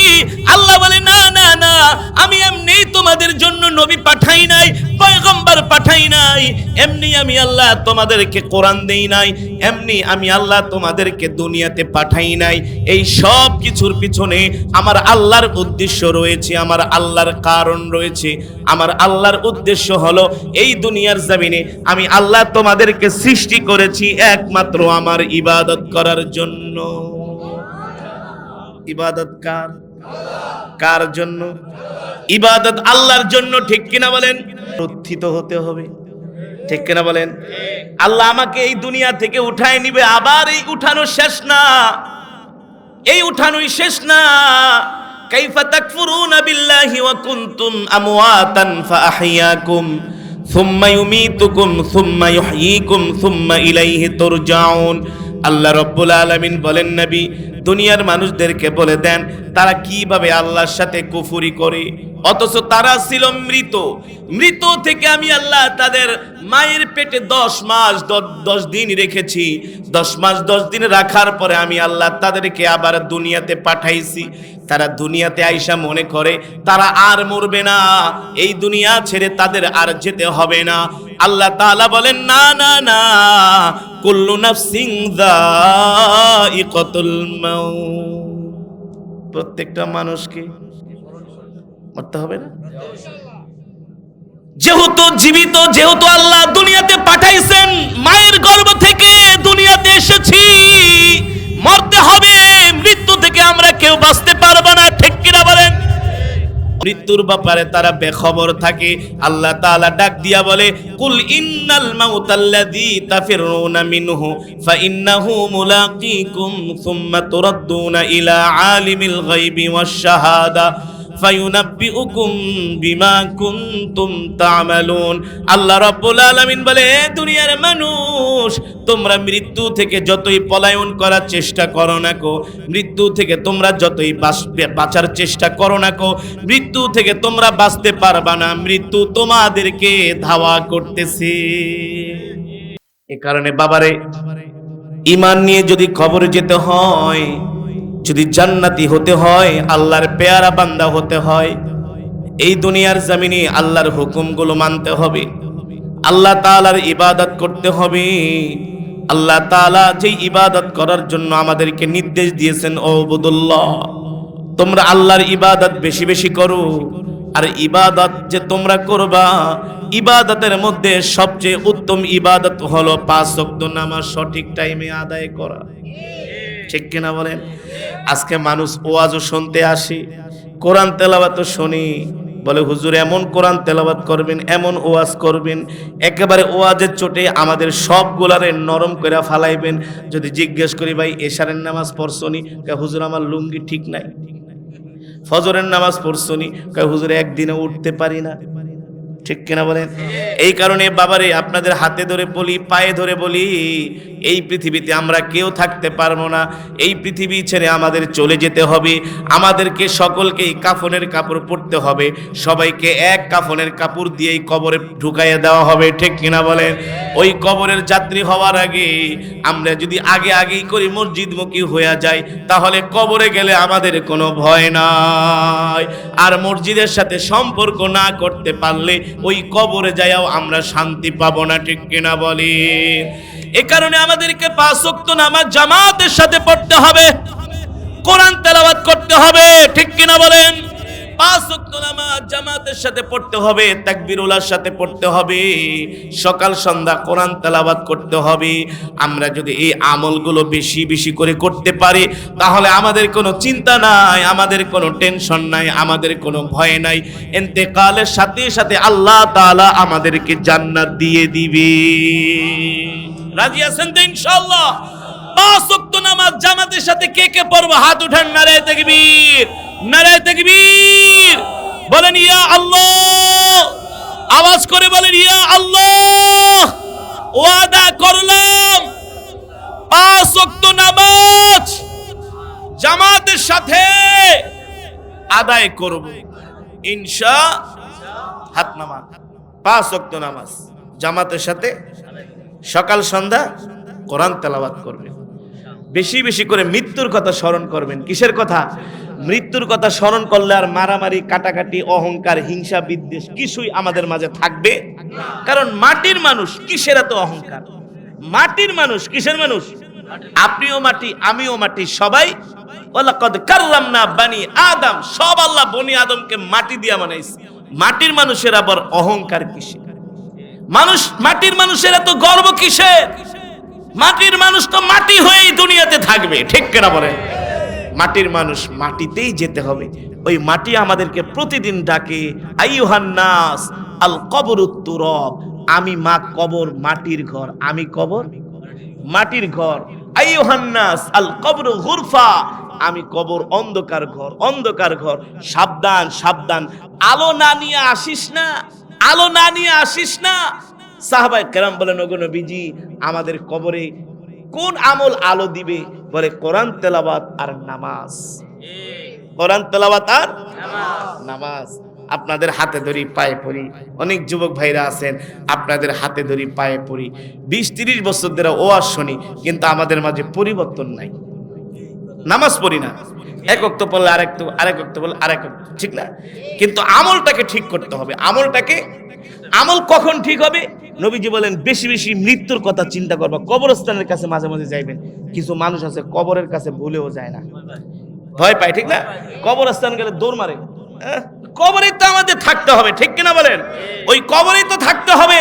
আল্লাহ বলে, না না না, আমি এমনি তোমাদের জন্য নবী পাঠাই নাই, পয়গম্বর পাঠাই নাই, এমনি আমি আল্লাহ তোমাদেরকে কোরআন দেই নাই, এমনি আমি আল্লাহ তোমাদেরকে দুনিয়াতে পাঠাই নাই। এই সব কিছুর পিছনে আমার আল্লাহর উদ্দেশ্য রয়েছে, আমার আল্লাহর কারণ রয়েছে। আমার আল্লাহর উদ্দেশ্য হলো, এই দুনিয়ার জমিনে আমি আল্লাহ তোমাদেরকে সৃষ্টি করেছি একমাত্র আমার ইবাদত করার জন্য। ইবাদত কার? কার জন্য? ইবাদত আল্লাহর জন্য, ঠিক কিনা বলেন? উত্থিত হতে হবে, ঠিক কিনা বলেন? আল্লাহ আমাকে এই দুনিয়া থেকে উঠায় নিবে, আবার এই উঠানো শেষ না, এই উঠানোই শেষ না। কাইফা তাকফুরুনা বিল্লাহি ওয়া কুনতুম আমওয়াতান ফাআহইয়াকুম সুম্মা ইউমীতুকুম সুম্মা ইউহয়ীকুম সুম্মা ইলাইহি তুরজাউন। আল্লাহ রাব্বুল আলামিন বলেন, নবী দুনিয়ার মানুষদেরকে বলে দেন তারা কিভাবে আল্লাহর সাথে কুফরি করে, অথচ তারা ছিল মৃত। মৃত থেকে আমি আল্লাহ তাদের মায়ের পেটে 10 মাস 10 দিন রেখেছি। 10 মাস 10 দিন রাখার পরে আমি আল্লাহ তাদেরকে আবার দুনিয়াতে পাঠাইছি। তারা দুনিয়াতে আইসা মনে করে তারা আর মরবে না, এই দুনিয়া ছেড়ে তাদের আর যেতে হবে না। আল্লাহ তাআলা বলেন না না না, কুল্লু নাফসিন যায়িকাতুল মাউত, প্রত্যেকটা মানুষকে মরতে হবে না। যেহেতু জীবিত, যেহেতু আল্লাহ দুনিয়াতে পাঠাইছেন, মায়ের গর্ভ থেকে দুনিয়াতে এসেছি, মরতে হবে। মৃত্যু থেকে আমরা কেউ বাঁচতে পারবো না, ঠিক কিনা বলেন? মৃত্যুর ব্যাপারে তারা বেখবর থাকে। আল্লাহ তাআলা ডাক দিয়া বলে, কুল ইন্নাল মাউতাল্লাযী তাফিরুনা মিনহু ফাইন্নাহু মুলাকীকুম সুম্মা তুরাদ্দুনা ইলা আলিমিল গায়বি ওয়াশ শাহাদা ফায়ুনাব্বিউকুম বিমা কুনতুম তা'মালুন। আল্লাহ রাব্বুল আলামিন বলে, দুনিয়ার মানুষ, তোমরা মৃত্যু থেকে যতই পলায়ন করার চেষ্টা করো না কো, মৃত্যু থেকে তোমরা যতই বাঁচার চেষ্টা করো না কো, মৃত্যু থেকে তোমরা বাঁচতে পারবা না। মৃত্যু তোমাদেরকে ধাওয়া করতেছে। এ কারণে বাবারে, ঈমান নিয়ে যদি কবরে যেতে হয়, যদি জান্নাতি হতে হয়, আল্লাহর পেয়ারা বান্দা হতে হয়, এই দুনিয়ার জমিনে আল্লাহর হুকুমগুলো মানতে হবে, আল্লাহ তাআলার ইবাদত করতে হবে। আল্লাহ তাআলা যে ইবাদত করার জন্য আমাদেরকে নির্দেশ দিয়েছেন, ওবুদুল্লাহ, তোমরা আল্লাহর ইবাদত বেশি বেশি করো। আর ইবাদত যে তোমরা করবা, ইবাদতের মধ্যে সবচেয়ে উত্তম ইবাদত হলো 5 ওয়াক্ত নামাজ সঠিক টাইমে আদায় করা, ঠিক কিনা বলেন? আজকে মানুষ ওয়াজও শুনতে আসে, কোরআন তেলাওয়াতও শুনি, বলে হুজুর এমন কোরআন তেলাওয়াত করবেন, এমন ওয়াজ করবেন, একেবারে ওয়াজের চোটে আমাদের সবগুলারে নরম করে ফালাইবেন। যদি জিজ্ঞেস করি, ভাই এশারের নামাজ পড়ছনি? কয় হুজুর আমার লুঙ্গি ঠিক নাই। ফজরের নামাজ পড়ছনি? কয় হুজুর একদিনে উঠতে পারি না, ঠিক কিনা বলেন? এই কারণে বাবারে, আপনাদের হাতে ধরে বলি, পায়ে ধরে বলি, এই পৃথিবীতে আমরা কেউ থাকতে পারবো না। এই পৃথিবী ছেড়ে আমাদের চলে যেতে হবে। আমাদেরকে সকলকে কাফনের কাপড় পরতে হবে, সবাইকে এক কাফনের কাপড় দিয়েই কবরে ঢুকাইয়া দেওয়া হবে, ঠিক কিনা বলেন? ওই কবরের যাত্রী হওয়ার আগে আমরা যদি আগেই করি মসজিদমুখী হয়ে যাই, তাহলে কবরে গেলে আমাদের কোনো ভয় নাই। আর মসজিদের সাথে সম্পর্ক না করতে পারলে ওই কবরে যাইয়াও আমরা শান্তি পাবো না, ঠিক কিনা বলি? এ কারণে আমাদেরকে 5 ওয়াক্ত নামাজ জামাতের সাথে পড়তে হবে, কোরআন তেলাওয়াত করতে হবে, ঠিক কিনা বলেন? 5 ওয়াক্ত নামাজ জামাতের সাথে পড়তে হবে, তাকবীরুল্লাহর সাথে পড়তে হবে, সকাল সন্ধ্যা কোরআন তেলাওয়াত করতে হবে। আমরা যদি এই আমলগুলো বেশি বেশি করে করতে পারি, তাহলে আমাদের কোনো চিন্তা নাই, আমাদের কোনো টেনশন নাই, আমাদের কোনো ভয় নাই। ইন্তেকালের সাথে সাথে আল্লাহ তাআলা আমাদেরকে জান্নাত দিয়ে দিবে। রাজি আছেন তো ইনশাআল্লাহ? 5 ওয়াক্ত নামাজ জামাতের সাথে কে কে পড়বো? হাত উঠান, নারায়ে তাকবীর, নারায়ে তাকবীর। বলেন ইয়া আল্লাহ, আওয়াজ করে বলেন ইয়া আল্লাহ। ওয়াদা করলাম 5 ওয়াক্ত নামাজ জামাতের সাথে আদায় করব ইনশাআল্লাহ। হাত নামান, 5 ওয়াক্ত নামাজ জামাতের সাথে সকাল সন্ধ্যা কোরআন তেলাওয়াত করবেন। বেশি বেশি করে মৃত্যুর কথা স্মরণ করবেন। কিসের কথা? মৃত্যুর কথা স্মরণ করলে আর মারামারি, কাটাকাটি, অহংকার, হিংসা, বিদ্বেষ কিছুই আমাদের মাঝে থাকবে। কারণ মাটির মানুষ, কিসের এত অহংকার? মাটির মানুষ, কিসের মানুষ? আপনিও মাটি, আমিও মাটি, সবাই। ওয়ালাকাদ কাররামনা বানি আদম, সব আল্লাহ বনি আদমকে মাটি দিয়া বানাইছে। মাটির মানুষের আবার অহংকার কিসের? মানুষ, মাটির মানুষের এত গর্ব কিসের? মাটির মানুষ তো মাটি হয়েই দুনিয়াতে থাকবে, ঠিক কিনা বলেন? মাটির মানুষ, মাটিতেই যেতে হবে। ওই মাটি আমাদেরকে প্রতিদিন ডাকে, আইয়ুহান নাস আল কবরুত তুরাব, আমি মা কবর, মাটির ঘর, আমি কবর মাটির ঘর। আইয়ুহান নাস আল কবরু গুরফা, আমি কবর অন্ধকার ঘর, অন্ধকার ঘর। সাবধান সাবধান, আলো না নিয়ে আসিস না, আলো না নিয়ে আসিস না। সাহাবায়ে কেরাম বলেন, ওগো নবীজি, আমাদের কবরে কোন আমল আলো দিবে? বলে কোরআন তেলাওয়াত আর নামাজ। কোরআন তেলাওয়াত আর নামাজ। আপনাদের হাতে ধরি, পায়ে পড়ি। অনেক যুবক ভাইরা আছেন, আপনাদের হাতে ধরি, পায়ে পড়ি। 20-30 বছর ধরে ওয়াজ শুনি, কিন্তু আমাদের মাঝে পরিবর্তন নাই। নামাজ পড়ি না, এক ওয়াক্ত পড়লে আরেক ওয়াক্ত পড়লে আরেক ওয়াক্ত, ঠিক না? কিন্তু আমলটাকে ঠিক করতে হবে। আমল কখন ঠিক হবে? নবীজি বলেন বেশি বেশি মৃত্যুর কথা চিন্তা করবা। কবরস্থানের কাছে মাঝে মাঝে যাইবেন। কিছু মানুষ আছে কবরের কাছে ভুলেও যায় না, ভয় পায়, ঠিক না? কবরস্থান গেলে দৌড় মারে। কবরে তো আমাদের থাকতে হবে, ঠিক কিনা বলেন? ওই কবরেই তো থাকতে হবে।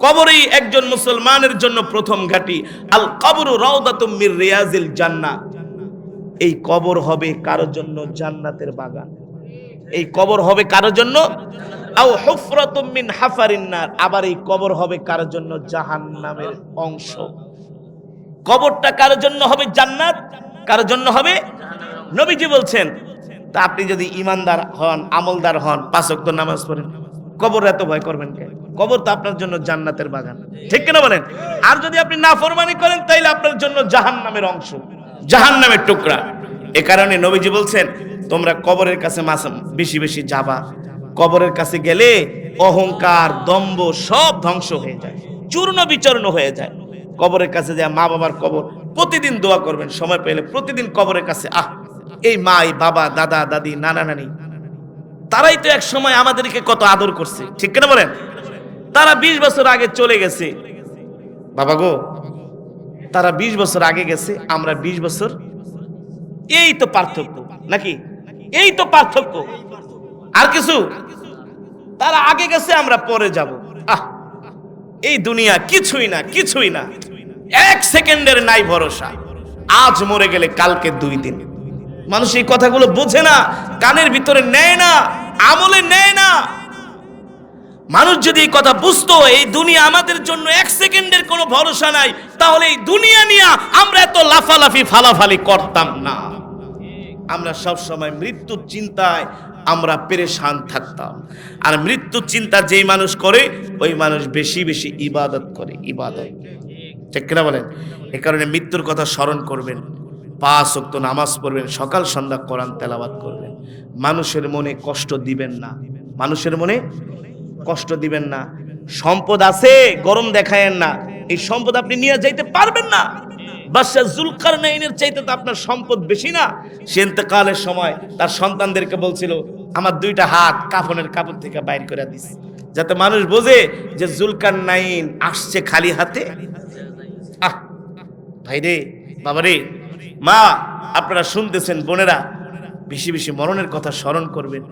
কবরেই একজন মুসলমানের জন্য প্রথম ঘাঁটি। আল কবরু রাউদাতুম মির রিয়াজিল জান্নাহ। এই কবর হবে কারোর জন্য জান্নাতের বাগান। এই কবর হবে কারোর জন্য আও হুফরাতুম মিন হাফারিন নার। আবার এই কবর হবে কারোর জন্য জাহান্নামের অংশ। কবরটা কারোর জন্য হবে জান্নাত, কারোর জন্য হবে। নবীজি বলছেন, তা আপনি যদি ইমানদার হন, আমলদার হন, 5 ওয়াক্ত নামাজ পড়েন, কবর এত ভয় করবেন কেন? কবর তো আপনার জন্য জান্নাতের বাগান, ঠিক কিনা বলেন? আর যদি আপনি নাফরমানি করেন তাইলে আপনার জন্য জাহান্নামের অংশ, জাহান্নামের টুকরা। এ কারণে নবীজি বলছেন তোমরা কবরের কাছে বেশি বেশি যাবা। কবরের কাছে গেলে অহংকার, দম্ভ সব ধ্বংস হয়ে যায়, চূর্ণ বিচূর্ণ হয়ে যায়। কবরের কাছে যা মা বাবার কবর প্রতিদিন দোয়া করবেন, সময় পেলে প্রতিদিন কবরের কাছে। এই মা, এই বাবা, দাদা দাদি, নানা নানি, তারাই তো এক সময় আমাদেরকে কত আদর করছে, ঠিক কিনা বলেন? তারা 20 বছর আগে চলে গেছে বাবা গো, তারা 20 বছর আগে গেছে, আমরা 20 বছর। এই তো পার্থক্য নাকি? এই তো পার্থক্য, আর কিছু? তারা আগে গেছে, আমরা পরে যাব। এই দুনিয়া কিছুই না, কিছুই না। 1 সেকেন্ডের নাই ভরসা। আজ মরে গেলে কালকে 2 দিন। মানুষ এই কথাগুলো বোঝে না, কানের ভিতরে নেয় না, আমলে নেয় না। মানুষ যদি এই কথা বুঝতো এই দুনিয়া আমাদের জন্য 1 সেকেন্ডের কোনো ভরসা নাই, তাহলে এই দুনিয়া নিয়ে আমরা এত লাফালাফি ফালাফালি করতাম না। আমরা সব সময় মৃত্যুর চিন্তায় আমরা পেরেশান থাকতাম। আর মৃত্যুর চিন্তা যেই মানুষ করে ওই মানুষ বেশি বেশি ইবাদত করে, ইবাদত, ঠিক কিনা বলেন? এ কারণে মৃত্যুর কথা স্মরণ করবেন, 5 ওয়াক্ত নামাজ পড়বেন, সকাল সন্ধ্যা কোরআন তেলাওয়াত করবেন। মানুষের মনে কষ্ট দিবেন না, মানুষের মনে কষ্ট দিবেন না। সম্পদ আছে, গরম দেখায়েন না। এই সম্পদ আপনি নিয়ে যাইতে পারবেন না। বাদশা জুলকারনাইনের চাইতে তো আপনার সম্পদ বেশি না? সে ইন্তেকালের সময় তার সন্তানদেরকে বলছিল, আমার 2টা হাত কাফনের কাপড় থেকে বাইর করে দিস, যাতে মানুষ বোঝে যে জুলকারনাইন আসছে খালি হাতে। ভাই রে, বাবা রে, মা, আপনারা শুনতেছেন, বোনেরা, বেশি বেশি মরণের কথা স্মরণ করবেন,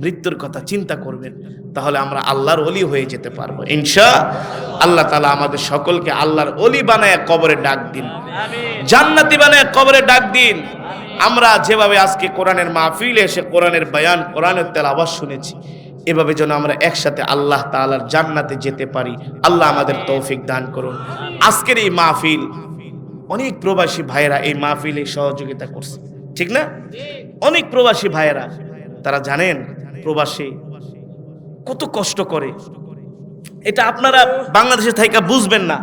মৃত্যুর কথা চিন্তা করবেন, তাহলে আমরা আল্লাহর ওলি হয়ে যেতে পারবো ইনশাআল্লাহ। আল্লাহ তাআলা আমাদের সকলকে আল্লাহর ওলি বানায় কবরে ডাক দিন, জান্নাতি বানায় কবরে ডাক দিন। আমরা যেভাবে আজকে কোরআনের মাহফিলে এসে কোরআনের বয়ান, কোরআনের তেলাওয়াত শুনেছি, এভাবে যেন আমরা একসাথে আল্লাহ তাআলার জান্নাতে যেতে পারি। আল্লাহ আমাদের তৌফিক দান করুন। আজকের এই মাহফিল, অনেক প্রবাসী ভাইয়েরা এই মাহফিলে সহযোগিতা করছে, ঠিক না? অনেক প্রবাসী ভাইয়েরা, তারা জানেন প্রবাসী কত কষ্ট করে। এটা আপনারা বাংলাদেশে থাইকা বুঝবেন না।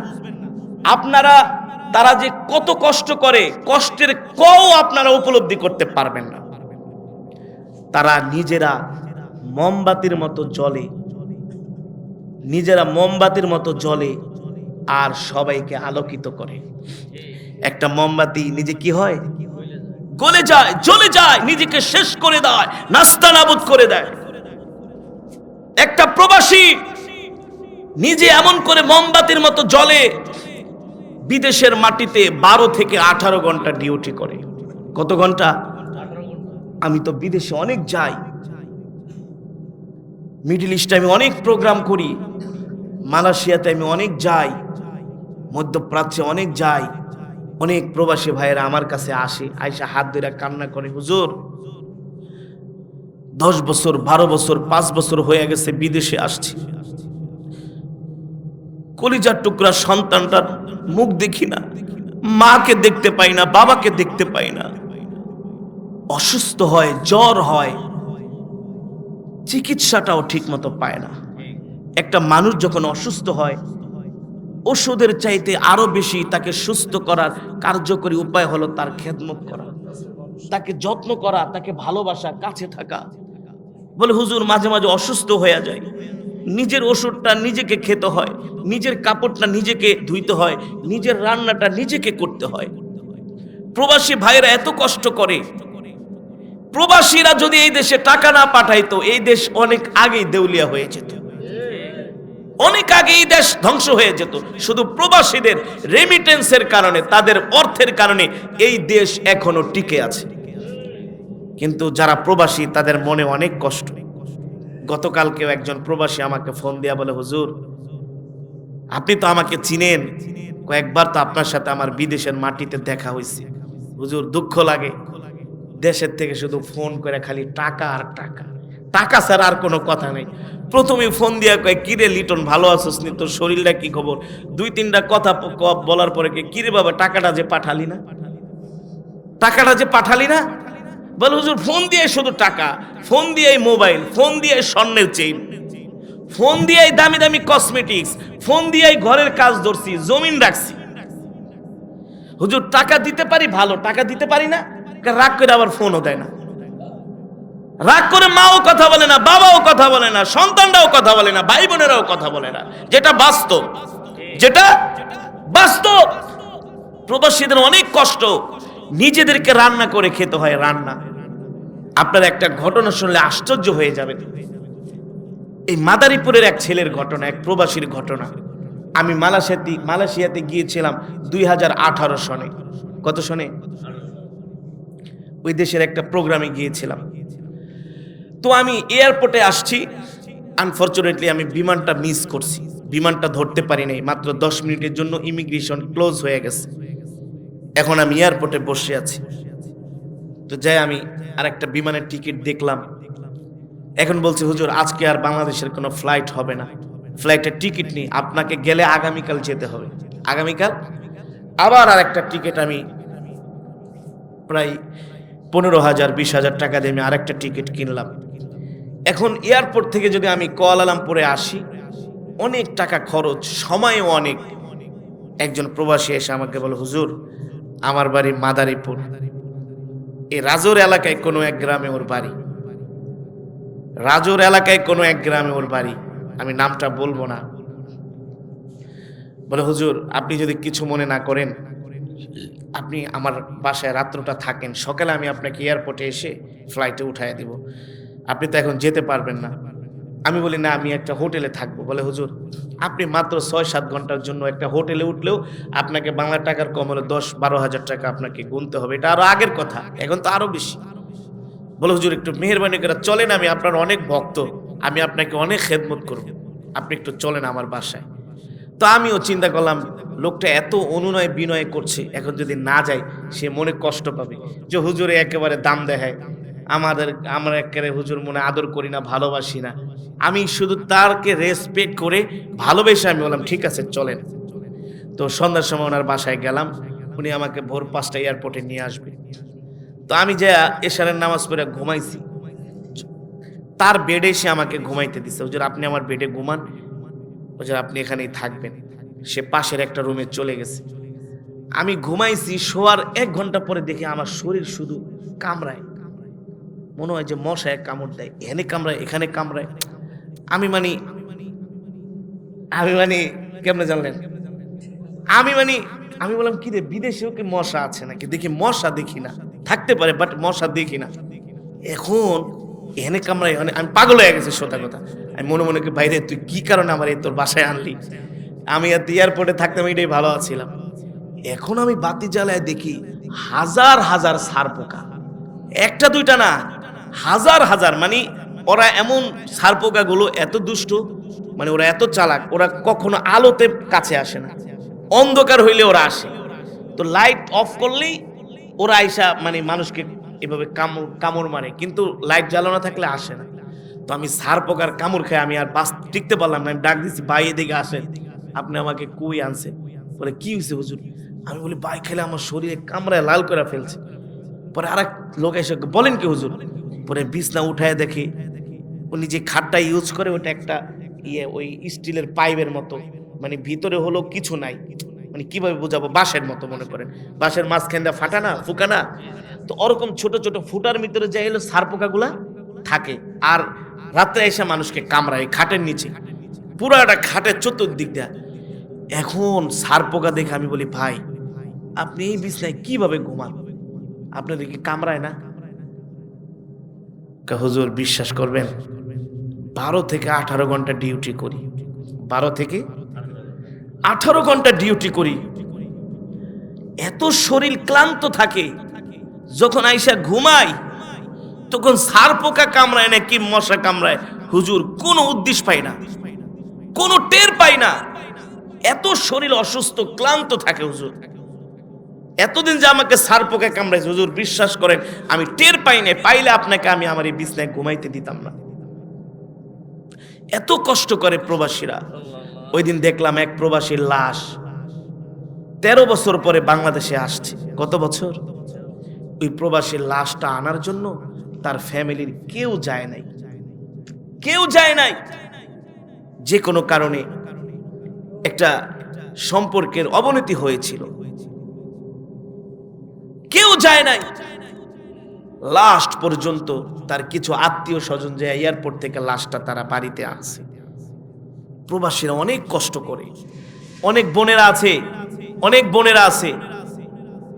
আপনারা, তারা যে কত কষ্ট করে, কষ্টের আপনারা উপলব্ধি করতে পারবেন না। তারা নিজেরা মোমবাতির মতো জ্বলে, নিজেরা মোমবাতির মতো জ্বলে আর সবাইকে আলোকিত করে। একটা মোমবাতি নিজে কি হয়? গলে যায়, জ্বলে যায়, নিজেকে শেষ করে দেয়, নাস্তানাবুদ করে দেয়। একটা প্রবাসী নিজে এমন করে মোমবাতির মতো জ্বলে, বিদেশের মাটিতে 12 থেকে 18 ঘন্টা ডিউটি করে। কত ঘন্টা? আমি তো বিদেশে অনেক যাই, মিডল ইস্টে আমি অনেক প্রোগ্রাম করি, মালয়েশিয়াতে আমি অনেক যাই, মধ্যপ্রাচ্যে অনেক যাই। অনেক প্রবাসী ভাইয়েরা আমার কাছে আসে, আয়সা হাত ধরে কান্না করে, হুজুর 10 বছর, 12 বছর, 5 বছর হয়ে গেছে বিদেশে আসছি, কলিজার টুকরা সন্তানটার মুখ দেখি না, মাকে দেখতে পাই না, বাবাকে দেখতে পাই না। অসুস্থ হয়, জ্বর হয়, চিকিৎসাটাও ঠিক মতো পায় না। একটা মানুষ যখন অসুস্থ হয়, ওষুধের চাইতে আরো বেশি তাকে সুস্থ করার কার্যকরী উপায় হলো তার খেদমত করা, তাকে যত্ন করা, তাকে ভালোবাসা, কাছে থাকা। বলে হুজুর মাঝে মাঝে অসুস্থ হয়ে যায়, নিজের ওষুধটা নিজেকে খেতে হয়, নিজের কাপড়টা নিজেকে ধুইতে হয়, নিজের রান্নাটা নিজেকে করতে হয়। প্রবাসী ভাইরা এত কষ্ট করে, প্রবাসীরা যদি এই দেশে টাকা না পাঠাইতো এই দেশ অনেক আগেই দেউলিয়া হয়ে যেত, অনেক আগে এই দেশ ধ্বংস হয়ে যেত। শুধু প্রবাসীদের রেমিটেন্সের কারণে, তাদের অর্থের কারণে এই দেশ এখনো টিকে আছে। কিন্তু যারা প্রবাসী তাদের মনে অনেক কষ্ট। গতকালকেও একজন প্রবাসী আমাকে ফোন দিয়া বলে, হুজুর আপনি তো আমাকে চিনেন, কয়েকবার তো আপনার সাথে আমার বিদেশের মাটিতে দেখা হয়েছে, হুজুর দুঃখ লাগে, দেশের থেকে শুধু ফোন করে খালি টাকা আর টাকা, টাকা ছাড়া আর কোনো কথা নেই। প্রথমে ফোন দিয়া কয়, কিরে লিটন ভালো আছোস নি, তোর শরীরটা কি খবর? দুই তিনটা কথা বলার পরে কিরে বাবা টাকাটা যে পাঠালি না, টাকাটা যে পাঠালি না? বলে হুজুর ফোন দিয়ে শুধু টাকা, ফোন দিয়ে মোবাইল, ফোন দিয়ে স্বর্ণের চেইন, ফোন দিয়ে দামি দামি কসমেটিক্স, ফোন দিয়ে ঘরের কাজ ধরছি, জমিন রাখছি। হুজুর টাকা দিতে পারি, ভালো, টাকা দিতে পারি না, রাগ করে আবার ফোনও দেয় না। রাগ করে মাও কথা বলে না, বাবাও কথা বলে না, সন্তানরাও কথা বলে না, ভাই বোনেরাও কথা বলে না, যেটা বাস্তব, যেটা বাস্তব। প্রবাসীদের অনেক কষ্ট, নিজেদেরকে রান্না করে খেতে হয়, রান্না। আপনার একটা ঘটনা শুনলে আশ্চর্য হয়ে যাবেন। এই মাদারীপুরের এক ছেলের ঘটনা, এক প্রবাসীর ঘটনা। আমি মালয়েশিয়াতে গিয়েছিলাম 2018 সনে। কত সনে? ওই দেশের একটা প্রোগ্রামে গিয়েছিলাম। তো আমি এয়ারপোর্টে আসছি, আনফরচুনেটলি আমি বিমানটা মিস করছি, বিমানটা ধরতে পারি নাই। মাত্র 10 মিনিটের জন্য ইমিগ্রেশন ক্লোজ হয়ে গেছে। এখন আমি এয়ারপোর্টে বসে আছি। তো যাই আমি আরেকটা বিমানের টিকিট দেখলাম। এখন বলছে, হুজুর আজকে আর বাংলাদেশের কোনো ফ্লাইট হবে না, ফ্লাইটের টিকিট নেই, আপনাকে গেলে আগামীকাল যেতে হবে। আগামীকাল আবার আরেকটা টিকিট আমি প্রায় 15,000 20,000 টাকা দিয়ে আমি আরেকটা টিকিট কিনলাম। এখন এয়ারপোর্ট থেকে যদি আমি কুয়ালালামপুরে আসি, অনেক টাকা খরচ, সময়ও অনেক। একজন প্রবাসী এসে আমাকে বলে, হুজুর আমার বাড়ি মাদারীপুর, এই রাজোর এলাকায় কোনো এক গ্রামে ওর বাড়ি, রাজোর এলাকায় কোনো এক গ্রামে ওর বাড়ি, আমি নামটা বলবো না। বলে, হুজুর আপনি যদি কিছু মনে না করেন, আপনি আমার বাসায় রাত্রটা থাকেন, সকালে আমি আপনাকে এয়ারপোর্টে এসে ফ্লাইটে উঠায় দিব, আপনি তো এখন যেতে পারবেন না। আমি বলি, না আমি একটা হোটেলে থাকবো। বলে, হুজুর আপনি মাত্র 6-7 ঘন্টার জন্য একটা হোটেলে উঠলেও আপনাকে বাংলা টাকার কম হলে 10-12 হাজার টাকা আপনাকে গুনতে হবে, এটা আরো আগের কথা, এখন তো আরো বেশি। বলে, হুজুর একটু মেহেরবানি করে চলেন, আমি আপনার অনেক ভক্ত, আমি আপনাকে অনেক খেদমত করব, আপনি একটু চলেন আমার বাসায়। তো আমিও চিন্তা করলাম, লোকটা এত অনুনয় বিনয় করছে, এখন যদি না যাই সে মনে কষ্ট পাবে যে হুজুরে একেবারে দাম দেখায়, আমরা একেবারে হুজুর মনে আদর করি না, ভালোবাসি না। আমি শুধু তারকে রেসপেক্ট করে ভালোবেসে আমি বললাম, ঠিক আছে চলেন। তো সন্ধ্যার সময় ওনার বাসায় গেলাম, উনি আমাকে ভোর 5টায় এয়ারপোর্টে নিয়ে আসবে। তো আমি যে এশারের নামাজ পড়ে ঘুমাইছি, তার বেডে সে আমাকে ঘুমাইতে দিচ্ছে। হুজুর আপনি আমার বেডে ঘুমান, হুজুর আপনি এখানেই থাকবেন। সে পাশের একটা রুমে চলে গেছে। আমি ঘুমাইছি, শোয়ার 1 ঘন্টা পরে দেখি আমার শরীর শুধু কামড়ায়, মনে হয় যে মশায় কামড় দেয়, এখানে কামড়ায় এখানে কামড়ায়। আমি কেমনে জানলেন? আমি বললাম, কি রে বিদেশেও কি মশা আছে নাকি? দেখি মশা দেখি না, থাকতে পারে বাট মশা দেখি না। এখন এখানে কামড়ায়, আমি পাগল হয়ে গেছি সোজা কথা। আমি মনে মনে কি, বাইরে তুই কি কারণে আমার এই তোর বাসায় আনলি? আমি এয়ারপোর্টে থাকতাম, এটাই ভালো আছিলাম। এখন আমি বাতি জ্বালায় দেখি হাজার হাজার সার পোকা, একটা দুইটা না, হাজার হাজার। মানে ওরা এমন সার পোকাগুলো এত দুষ্ট, মানে ওরা এত চালাক, ওরা কখনো আলোতে কাছে আসে না, অন্ধকার হইলে ওরা আসে। তো লাইট অফ করলেই ওরা আইসা মানে মানুষকে এভাবে কামড় মারে, কিন্তু লাইট জ্বালানো থাকলে আসে না। তো আমি সার পোকার কামড় খেয়ে আমি আর বাস টিকতে পারলাম না। আমি ডাক দিচ্ছি, ভাই এদিকে আসেন, আপনি আমাকে কই আনছে? বলে, কি হয়েছে হুজুর? আমি বলি, ভাই খেলে আমার শরীরে কামড়ায় লাল করে ফেলছে। পরে আরেক লোক এসে, বলেন কি হুজুর? পরে বিছনা উঠায় দেখি উনি যে খাটটা ইউজ করে ওটা একটা ওই স্টিলের পাইপের মতো, মানে ভিতরে হলো কিছু নাই, মানে কিভাবে বোঝাবো, বাঁশের মতো মনে করেন, বাঁশের মাঝখানটা ফাটা না, ফুকা না, তো ওরকম ছোট ছোট ফুটার ভিতরে যাই হলো সার পোকাগুলা থাকে। আর রাত্রে এসে মানুষকে কামড়ায় খাটের নিচে, পুরাটা খাটের চতুর্দিক দেয়া। এখন সার পোকা দেখে আমি বলি, ভাই আপনি এই বিছনায় কিভাবে ঘুমান? আপনাদের কি কামড়ায় না? হুজুর বিশ্বাস করবেন, 12 থেকে 18 ঘন্টা ডিউটি করি, 12 থেকে 18 ঘন্টা ডিউটি করি, এত শরীর ক্লান্ত থাকে, যখন আইসা ঘুমাই তখন সার পোকা কামড়ায় না কি মশা কামড়ায় হুজুর কোনো উদ্দেশ্য পাই না, কোনো টের পাই না, এত শরীর অসুস্থ ক্লান্ত থাকে হুজুর। এতদিন যে আমাকে সার পোকা কামড়াইছে হুজুর বিশ্বাস করেন আমি টের পাই না, পাইলে আপনাকে আমি আমার এই বিছনায় ঘুমাইতে দিতাম না, এত কষ্ট করে প্রবাসীরা। ওই দিন দেখলাম এক প্রবাসীর লাশ 13 বছর পরে বাংলাদেশে আসছে। কত বছর? ওই প্রবাসীর লাশটা আনার জন্য তার ফ্যামিলির কেউ যায় নাই, কেউ যায় নাই। যে কোনো কারণে একটা সম্পর্কের অবনতি হয়েছিল, কেউ যায় নাই। লাস্ট পর্যন্ত তার কিছু আত্মীয় স্বজন যে এয়ারপোর্ট থেকে লাশটা তারা বাড়িতে আনছে। প্রবাসীরা অনেক কষ্ট করে, অনেক বোনেরা আছে, অনেক বোনেরা আছে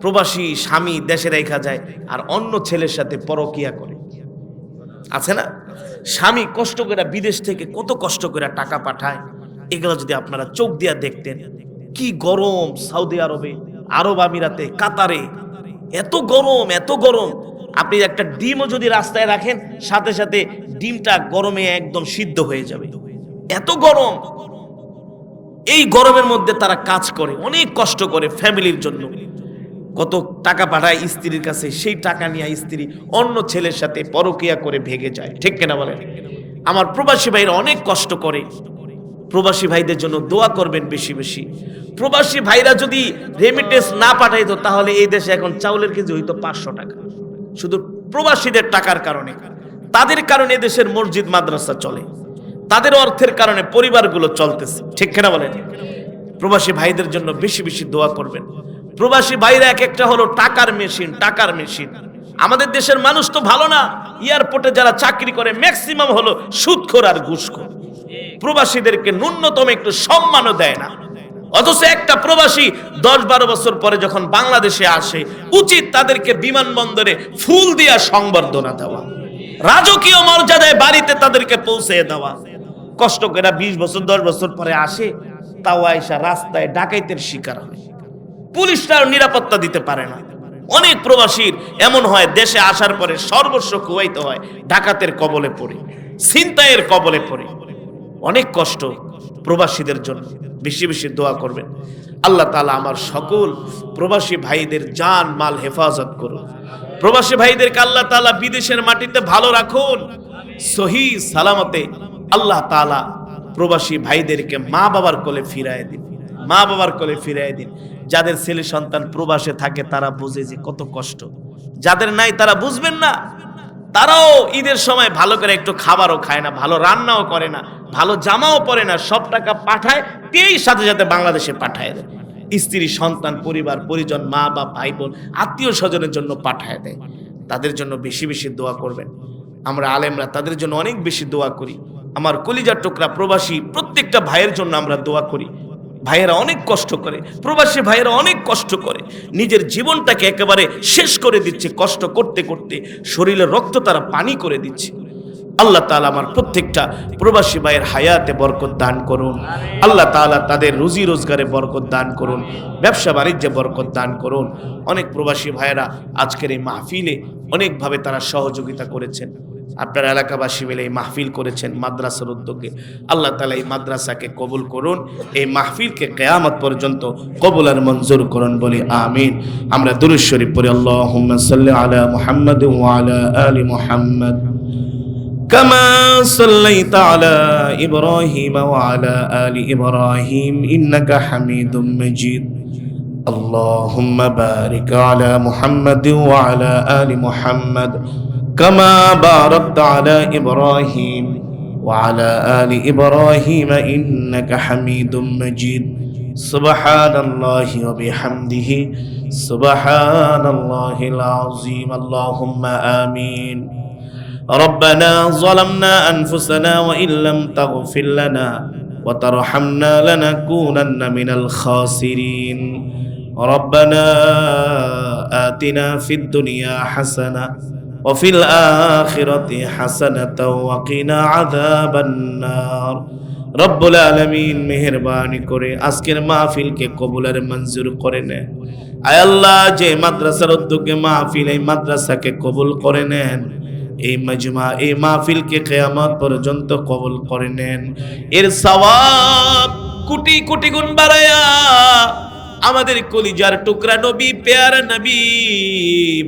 প্রবাসী স্বামী দেশে রেখা যায় আর অন্য ছেলের সাথে পরকিয়া করে, আছে না? স্বামী কষ্ট করে বিদেশ থেকে কত কষ্ট করে টাকা পাঠায়, এগুলো যদি আপনারা চোখ দিয়া দেখতেন। কি গরম সৌদি আরবে, আরব আমিরাতে, কাতারে, এত গরম, এত গরম। আপনি একটা ডিমও যদি রাস্তায় রাখেন সাথে সাথে ডিমটা গরমে একদম সিদ্ধ হয়ে যাবে, এত গরম। এই গরমের মধ্যে তারা কাজ করে, অনেক কষ্ট করে ফ্যামিলির জন্য, কত টাকা পাঠায় স্ত্রীর কাছে, সেই টাকা নিয়ে স্ত্রী অন্য ছেলের সাথে পরকিয়া করে ভেগে যায়, ঠিক কিনা বলেন? আমার প্রবাসী ভাইরা অনেক কষ্ট করে, প্রবাসী ভাইদের জন্য দোয়া করবেন বেশি বেশি। প্রবাসী ভাইরা যদি রেমিটেন্স না পাঠাইতো তাহলে এই দেশে এখন চাউলের কেজি হইতো 500 টাকা, শুধু প্রবাসীদের টাকার কারণে। তাদের কারণে দেশের মসজিদ মাদ্রাসা চলে, তাদের অর্থের কারণে পরিবারগুলো চলতেছে, ঠিক কিনা বলেন? প্রবাসী ভাইদের জন্য বেশি বেশি দোয়া করবেন। প্রবাসী ভাইরা এক একটা হলো টাকার মেশিন, টাকার মেশিন। আমাদের দেশের মানুষ তো ভালো না, এয়ারপোর্টে যারা চাকরি করে ম্যাক্সিমাম হলো সুদখোর আর ঘুষখোর, প্রবাসীদেরকে ন্যূনতম একটু সম্মানও দেয় না। অথচ একটা প্রবাসী 10-12 বছর পরে যখন বাংলাদেশে আসে, উচিত তাদেরকে বিমানবন্দরে ফুল দিয়া সংবর্ধনা দেওয়া, রাজকীয় মর্যাদায় বাড়িতে তাদেরকে পৌঁছে দেওয়া। কষ্ট করে 20 বছর 10 বছর পরে আসে, তাও আইসা রাস্তায় ডাকাইতের শিকার হয়, পুলিশরাও নিরাপত্তা দিতে পারে না। অনেক প্রবাসীর এমন হয় দেশে আসার পরে সর্বস্ব খুয়াইতে হয়, ডাকাতের কবলে পড়ে, ছিনতাইয়ের কবলে পড়ে। অনেক কষ্ট প্রবাসীদের জন্য, বেশি বেশি দোয়া করবেন। আল্লাহ তাআলা আমার সকল প্রবাসী ভাইদের জান মাল হেফাজত করুন। প্রবাসী ভাইদেরকে আল্লাহ তাআলা বিদেশের মাটিতে ভালো রাখুন, সহি সালামতে আল্লাহ তাআলা প্রবাসী ভাইদেরকে মা বাবার কোলে ফিরায় দিন, মা বাবার কোলে ফিরায় দিন। যাদের ছেলে সন্তান প্রবাসে থাকে তারা বুঝে যে কত কষ্ট, যাদের নাই তারা বুঝবেন না। তারাও ঈদের সময় ভালো করে একটু খাবারও খায় না, ভালো রান্নাও করে না, ভালো জামাও পরে না, সব টাকা পাঠায় পেয়েই সাথে সাথে বাংলাদেশে পাঠায় দেয়। স্ত্রী সন্তান পরিবার পরিজন মা বা ভাই বোন আত্মীয় স্বজনের জন্য পাঠায় দেয়। তাদের জন্য বেশি বেশি দোয়া করবেন। আমরা আলেমরা তাদের জন্য অনেক বেশি দোয়া করি। আমার কলিজার টুকরা প্রবাসী প্রত্যেকটা ভাইয়ের জন্য আমরা দোয়া করি। ভাইয়েরা অনেক কষ্ট করে, প্রবাসী ভাইয়েরা অনেক কষ্ট করে, নিজের জীবনটাকে একেবারে শেষ করে দিচ্ছে, কষ্ট করতে করতে শরীরের রক্ত তারা পানি করে দিচ্ছে। আল্লাহ তাআলা আমার প্রত্যেকটা প্রবাসী ভাইয়ের হায়াতে বরকত দান করুন। আল্লাহ তাআলা তাদের রুজি রোজগারে বরকত দান করুন, ব্যবসা বাণিজ্যে বরকত দান করুন। অনেক প্রবাসী ভাইয়েরা আজকের এই মাহফিলে অনেকভাবে তারা সহযোগিতা করেছেন। আপনার এলাকাবাসী মিলে এই মাহফিল করেছেন মাদ্রাসার উদ্যোগে। আল্লাহ তাআলা এই মাদ্রাসাকে কবুল করুন, এই মাহফিলকে কিয়ামত পর্যন্ত কবুল আর মঞ্জুর করুন বলি আমিন। আমরা দুরূদ শরীফ পড়ি, আল্লাহুম্মা সাল্লি আলা মুহাম্মাদ ওয়া আলা আলি মুহাম্মাদ কামা সাল্লাইতা আলা ইব্রাহিম ওয়া আলা আলি ইব্রাহিম ইন্নাকা হামিদুম মাজিদ। আল্লাহুম্মা বারিক আলা মুহাম্মাদ ওয়া আলা আলি মুহাম্মাদ كما باركت على إبراهيم وعلى آل إبراهيم إنك حميد مجيد. سبحان الله وبحمده سبحان الله العظيم. اللهم آمين. ربنا ظلمنا أنفسنا وإن لم تغفر لنا وترحمنا لنكونن من الخاسرين. ربنا আতিনা ফিদ দুনিয়া হাসানা ওয়া ফিল আখিরাতি হাসানাতাও ওয়া কিনা আযাবান নার। রব্বুল আলামিন মেহেরবানি করে আজকের মাহফিলকে কবুল আর মঞ্জুর করে নেন। আয় আল্লাহ, যে মাদ্রাসার উদ্যোগে মাহফিল, এই মাদ্রাসাকে কবুল করে নেন। এই মজমা, এই মাহফিলকে কিয়ামত পর্যন্ত কবুল করে নেন। এর সওয়াব কোটি কোটি গুণ বাড়ায়া আমাদের কলিজার টুকরা নবী, পেয়ারা নবী,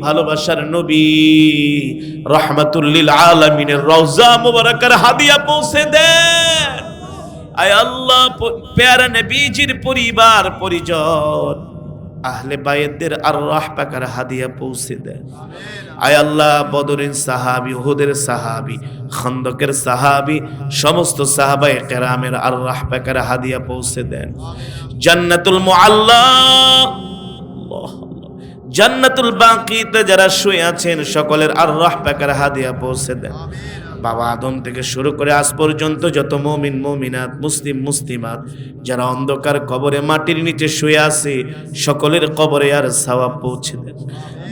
ভালোবাসার নবী, রাহমাতুল লিল আলামিনের রওজা মুবারাকার হাদিয়া পৌঁছে দেন। আয় আল্লাহ, পেয়ারা নবীজির পরিবার পরিজন, আহলে বায়তদের আরওয়াহ পাকের হাদিয়া পৌঁছে দেন। আয় আল্লাহ, বদরের সাহাবী, উহুদের সাহাবী, খন্দকের সাহাবী, সমস্ত সাহাবায়ে কেরামের আরওয়াহ পাকের হাদিয়া পৌঁছে দেন। জান্নাতুল মুআল্লা, জান্নাতুল বাকিতে যারা শুয়ে আছেন সকলের আরওয়াহ পাকের হাদিয়া পৌঁছে দেন। বাবা আদম থেকে শুরু করে আজ পর্যন্ত যত মুমিন মুমিনাত, মুসলিম মুসলিমাত যারা অন্ধকার কবরে মাটির নিচে শুয়ে আছে, সকলের কবরে আর সওয়াব পৌঁছে দেন।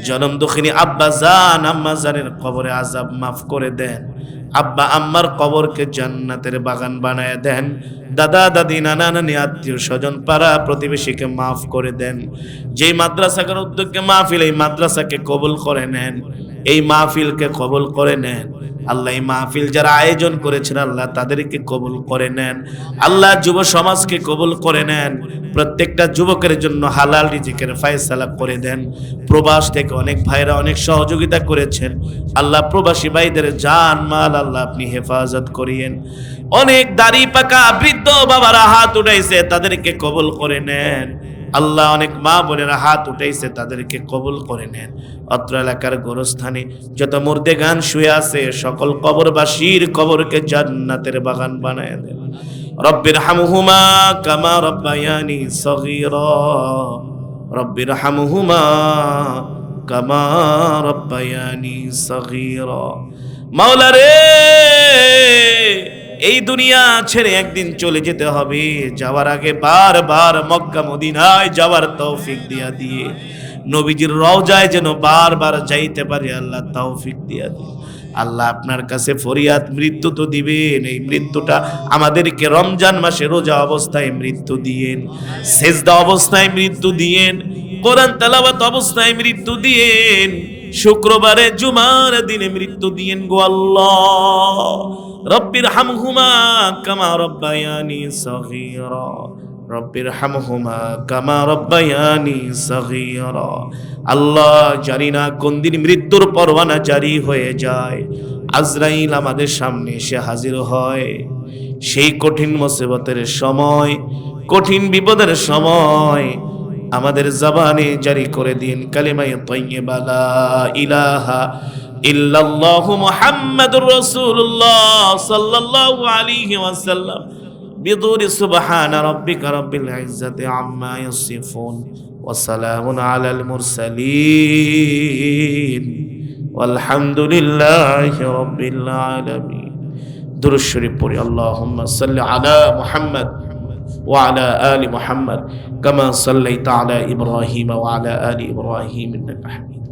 জনম দুঃখিনী আব্বা জান আম্মা জানের কবরে আযাব মাফ করে দেন। আব্বা আম্মার কবরকে জান্নাতের বাগান বানায় দেন। দাদা দাদি নানা নানি আত্মীয় স্বজন পাড়া প্রতিবেশীকে মাফ করে দেন। যেই মাদ্রাসার উদ্যোগে মাহফিল, এই মাদ্রাসাকে কবুল করে নেন, এই মাহফিলকে কবুল করে নেন। আল্লাহ, এই মাহফিল যারা আয়োজন করেছেন আল্লাহ তাদেরকে কবুল করে নেন। আল্লাহ, যুব সমাজকে কবুল করে নেন। প্রত্যেকটা যুবকের জন্য হালাল রিজিকের ফয়সালা করে দেন। প্রবাস থেকে অনেক ভাইরা অনেক সহযোগিতা করেছেন আল্লাহ, প্রবাসী ভাইদের জান মাল আল্লাহ আপনি হেফাজত করিয়েন। অনেক দাড়ি পাকা বৃদ্ধ বাবারা হাত উঠাইছে, তাদেরকে কবুল করে নেন। আল্লাহ, অনেক মা বোনেরা হাত উঠাইছে, তাদেরকে কবুল করে নেন। অত্র এলাকার গোরস্থানে যত মুর্দেগান শুয়ে আছে সকল কবরবাসীর কবরকে জান্নাতের বাগান বানায় দেন। রব্বির হামহুমা কামা রব্বায়ানি সগীরা, রব্বির হামহুমা কামা রব্বায়ানি সগীরা। মাওলা রে, এই দুনিয়া ছেড়ে একদিন চলে যেতে হবে। যাওয়ার আগে বারবার মক্কা মদিনায় যাওয়ার তৌফিক দিয়া দিয়ে, নবীজির রওজায় যেন বারবার যাইতে পারি আল্লাহ তৌফিক দিয়া দিয়ে। আল্লাহ, আপনার কাছে ফরিয়াদ, মৃত্যু তো দিবেন, এই মৃত্যুটা আমাদেরকে রমজান মাসে রোজা অবস্থায় মৃত্যু দিয়েন, সেজদা অবস্থায় মৃত্যু দিয়েন, কোরআন তেলাওয়াত অবস্থায় মৃত্যু দিয়েন, শুক্রবারে জুমার দিনে মৃত্যু দিয়েন গো আল্লাহ। রব্বির হামহুমা কামা রব্বায়ানি সগীরা, রব্বির হামহুমা কামা রব্বায়ানি সগীরা। আল্লাহ, জানি না কোন দিন মৃত্যুর পরওয়ানা জারি হয়ে যায়, আজরাইল আমাদের সামনে এসে হাজির হয়। সেই কঠিন মুসিবতের সময়, কঠিন বিপদের সময় আমাদের জবানে জারি করে দিন কালিমায়ে তাইয়্যিবা লা ইলাহা ইল্লাল্লাহু মুহাম্মাদুর রাসূলুল্লাহ সাল্লাল্লাহু আলাইহি ওয়াসাল্লাম। বিদুরি সুবহানা রাব্বিকা রাব্বিল ইজ্জাতি আম্মা ইয়াসিফুন ওয়া সালামুন আলাল মুরসালিন ওয়ালহামদুলিল্লাহি রাব্বিল আলামিন। দুরূদ শরীফ পড়ি। আল্লাহুম্মা সাল্লি আলা মুহাম্মাদ ওয়া আলা আলি মুহাম্মাদ কামা সাল্লাইতা আলা ইব্রাহিম ওয়া আলা আলি ইব্রাহিম ইন্নাকা হামিদ